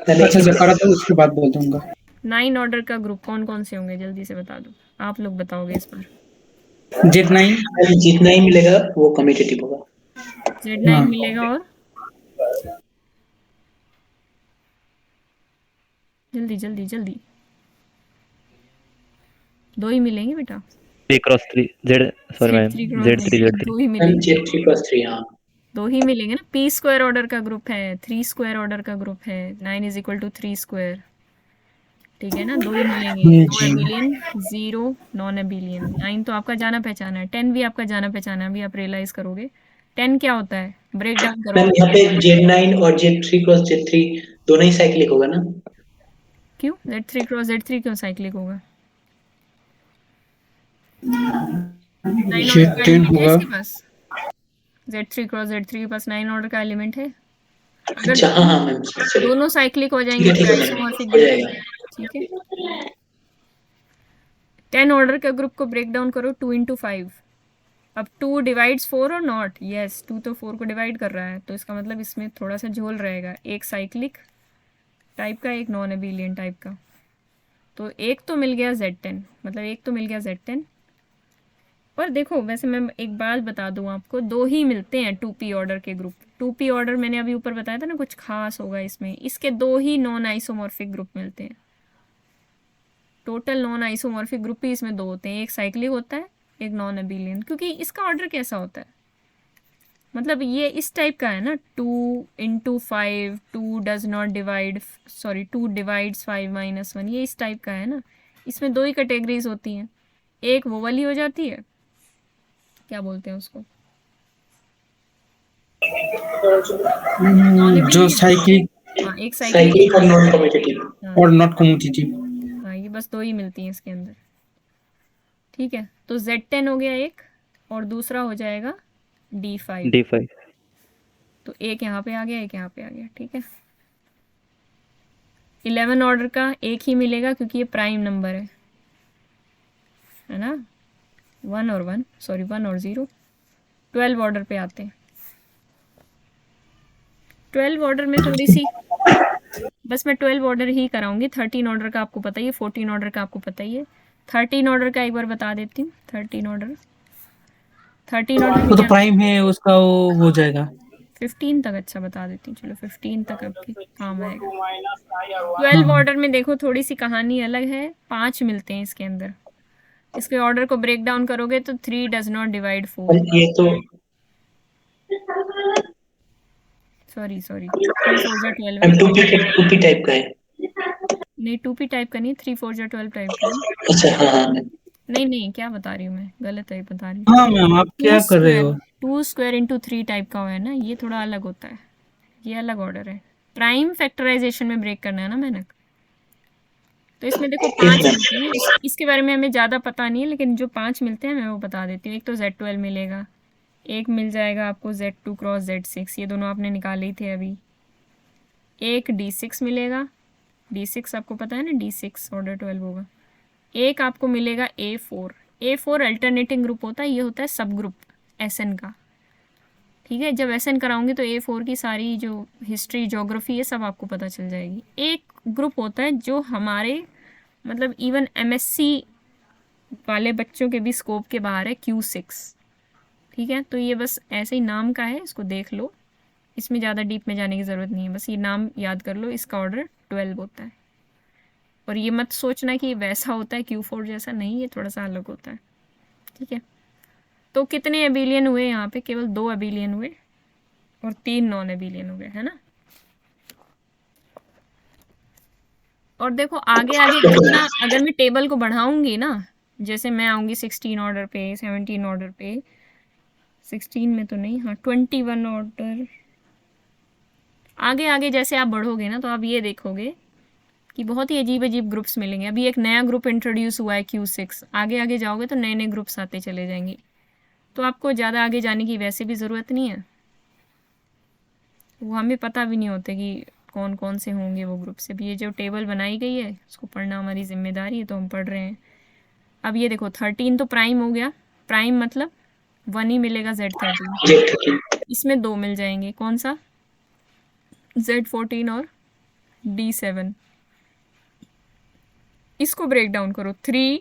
अच्छा जब करा तो उसके बाद बोल दूंगा। 9 ऑर्डर का ग्रुप कौन कौन से होंगे, जल्दी से बता दो, आप लोग बताओगे इस बार। Z9 जितना ही मिलेगा वो कम्यूटेटिव होगा। Z9 हाँ। मिलेगा, और जल्दी जल्दी जल्दी, 2 ही मिलेंगे बेटा। 3 × 3 Z, sorry ma'am, Z3 cross Z3 Z3 2 ही मैम मिलेंगे, Z3+3, हाँ 2 ही मिलेंगे ना। P स्क्वायर ऑर्डर का ग्रुप है, 3 स्क्वायर ऑर्डर का ग्रुप है, 9 इज इक्वल टू 3 स्क्वायर। ठीक है ना, 2 ही मिलेंगे, 2 एबिलियन 0 नॉन एबिलियन। 9 तो आपका जाना पहचाना है, 10 भी आपका जाना पहचाना है, अभी आप रियलाइज करोगे। 10 क्या होता है, ब्रेक डाउन करो। मैम यहाँ पे Z9 और Z3+Z3 दोनों ही साइक्लिक होगा ना? क्यों Z3 क्रॉस Z3 क्यों साइक्लिक होगा? 9 ऑर्डर का Z10 एलिमेंट है होगा। इसके पास, Z3 क्रॉस Z3 के पास 9 ऑर्डर का एलिमेंट है। अगर अच्छा हाँ हाँ मैम, चलिए दोनों साइक्लिक हो ठीक जाएंगे है ठीक तो है मैम, आइसोमॉर्फिक हो भी हो जाएगा। जाएंगे। ठीक है, 10 ऑर्डर का ग्रुप को ब्रेक डाउन करो 2 × 5। अब 2 डिवाइड्स 4 और नॉट, यस 2 तो 4 को डिवाइड कर रहा है, तो इसका मतलब इसमें थोड़ा सा झोल रहेगा, एक साइक्लिक टाइप का, एक नॉन एबिलियन टाइप का। तो एक तो मिल गया Z10, मतलब एक तो मिल गया Z10। पर देखो, वैसे मैं एक बात बता दूं आपको, 2 ही मिलते हैं 2p ऑर्डर के ग्रुप। 2p ऑर्डर मैंने अभी ऊपर बताया था ना, कुछ खास होगा इसमें, इसके 2 ही नॉन आइसोमॉर्फिक ग्रुप मिलते हैं। टोटल नॉन आइसोमॉर्फिक ग्रुप ही इसमें 2 होते हैं, एक साइक्लिक होता है, एक नॉन एबिलियन। क्योंकि इसका ऑर्डर कैसा होता है, मतलब ये इस टाइप का है ना, 2 × 5, 2 does not divide, sorry 2 divides 5 - 1, ये इस टाइप का है ना। इसमें 2 ही कैटेगरीज होती हैं, एक वो वाली हो जाती है, क्या बोलते हैं उसको, जो साइक्लिक हाँ एक साइक्लिक साइक्लिक और नॉन कम्यूटेटिव। और नॉट कम्यूटेटिव। हाँ, ये बस 2 ही मिलती हैं इसके अंदर। ठीक है, तो Z10 हो गया एक, और दूसरा हो जाएगा D5। D5 तो एक यहाँ पे आ गया, एक यहाँ पे आ गया। ठीक है, 11 ऑर्डर का एक ही मिलेगा क्योंकि ये प्राइम नंबर है ना, 1 और 1, सॉरी 1 और 0। 12 ऑर्डर पे आते हैं। 12 ऑर्डर में थोड़ी सी, बस मैं 12 ऑर्डर ही कराऊंगी, 13 ऑर्डर का आपको पता ही है, 14 ऑर्डर का आपको पता ही है। 13 ऑर्डर का एक बार बता देती हूँ। 13 ऑर्डर वो तो प्राइम है, उसका वो हो जाएगा। 15 तक अच्छा बता देती हूँ, चलो 15 तक आपके काम आएगा। 12 ऑर्डर में देखो थोड़ी सी कहानी अलग है, 5 मिलते हैं इसके अंदर। इसके ऑर्डर को ब्रेक डाउन करोगे तो 3 डज नॉट डिवाइड 4, ये तो सॉरी 3 4 जा 12 है, मैम 2p टाइप का है। नहीं 2p टाइप का नहीं, 3 4 जा 12 टाइप का है। अच्छा हाँ हाँ मैम। नहीं क्या बता रही हूँ मैं, गलत है बता रही हूँ। हाँ मैम, आप क्या कर रहे हो? 2 स्क्वायर इंटू 3 टाइप का है ना, ये थोड़ा अलग होता है, ये अलग ऑर्डर है। प्राइम फैक्टराइजेशन में ब्रेक करना है ना मैंने, तो इसमें देखो 5 ma'am। मिलते हैं। इसके बारे में हमें ज़्यादा पता नहीं है, लेकिन जो 5 मिलते हैं मैं वो बता देती हूँ। एक तो Z12 मिलेगा, एक मिल जाएगा आपको Z2 क्रॉस Z6, ये दोनों आपने निकाले ही थे अभी। एक D6 मिलेगा, D6 आपको पता है ना, D6 ऑर्डर 12 होगा। एक आपको मिलेगा A4 अल्टरनेटिंग ग्रुप होता है, ये होता है सब ग्रुप SN का, ठीक है। जब SN कराऊंगी तो A4 की सारी जो हिस्ट्री ज्योग्राफी है सब आपको पता चल जाएगी। एक ग्रुप होता है जो हमारे मतलब इवन MSc वाले बच्चों के भी स्कोप के बाहर है, Q6, ठीक है। तो ये बस ऐसे ही नाम का है, इसको देख लो, इसमें ज़्यादा डीप में जाने की ज़रूरत नहीं है, बस ये नाम याद कर लो। इसका ऑर्डर 12 होता है, और ये मत सोचना कि वैसा होता है Q4 जैसा, नहीं, ये थोड़ा सा अलग होता है, ठीक है। तो कितने एबिलियन हुए यहाँ पे? केवल 2 एबिलियन हुए और 3 नॉन एबिलियन हुए, है ना। और देखो आगे आगे जितना अगर मैं टेबल को बढ़ाऊंगी ना, जैसे मैं आऊंगी 16 ऑर्डर पे, 17 ऑर्डर पे, 16 में तो नहीं, हाँ 21 ऑर्डर, आगे आगे जैसे आप बढ़ोगे ना तो आप ये देखोगे कि बहुत ही अजीब अजीब ग्रुप्स मिलेंगे। अभी एक नया ग्रुप इंट्रोड्यूस हुआ है Q6, आगे आगे जाओगे तो नए नए ग्रुप्स आते चले जाएंगे, तो आपको ज़्यादा आगे जाने की वैसे भी ज़रूरत नहीं है, वो हमें पता भी नहीं होते कि कौन कौन से होंगे वो ग्रुप से भी। ये जो टेबल बनाई गई है उसको पढ़ना हमारी जिम्मेदारी है, तो हम पढ़ रहे हैं। अब ये देखो 13 तो प्राइम हो गया, प्राइम मतलब 1 ही मिलेगा Z13, इसमें 2 मिल जाएंगे, कौन सा? Z14 और D7। इसको ब्रेक डाउन करो, 3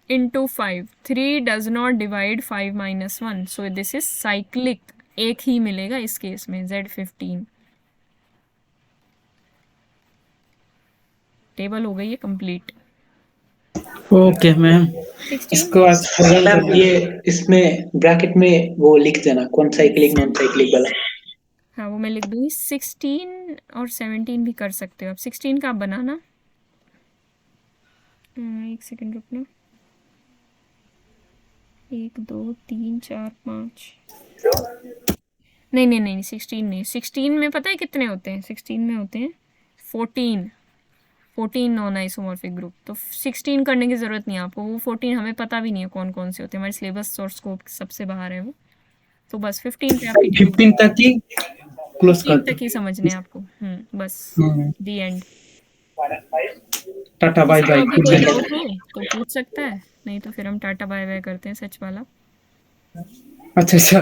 into 5, 3 does not divide 5 minus 1, so this is cyclic, एक ही मिलेगा इस केस में, Z15। टेबल हो गई है कंप्लीट। ओके मैम, 16 इसको आज मैम ये इसमें ब्रैकेट में वो लिख देना कौन साइक्लिक नॉन साइक्लिक वाला। हाँ वो मैं लिख दूंगी। 16 और 17 भी कर सकते हो आप। 16 का आप बनाना, एक सेकंड रुकना, 1 2 3 4 5, नहीं 16 नहीं, 16 में पता है कितने होते हैं? 16 में होते हैं 14 नॉन आइसोमॉर्फिक ग्रुप। तो 16 करने की ज़रूरत नहीं है आपको, वो 14 हमें पता भी नहीं है कौन कौन से होते हैं, हमारे सिलेबस और स्कोप सबसे बाहर है वो। तो बस 15 पे आपकी 15 तक ही क्लोज कर 15 दो। तक ही समझने हैं आपको, बस दी एंड। टाटा बाय किसी को बाय, अभी गुड कोई नाइट। डाउट हो तो पूछ सकता है, नहीं तो फिर हम टाटा बाय बाय करते हैं सच वाला। अच्छा अच्छा।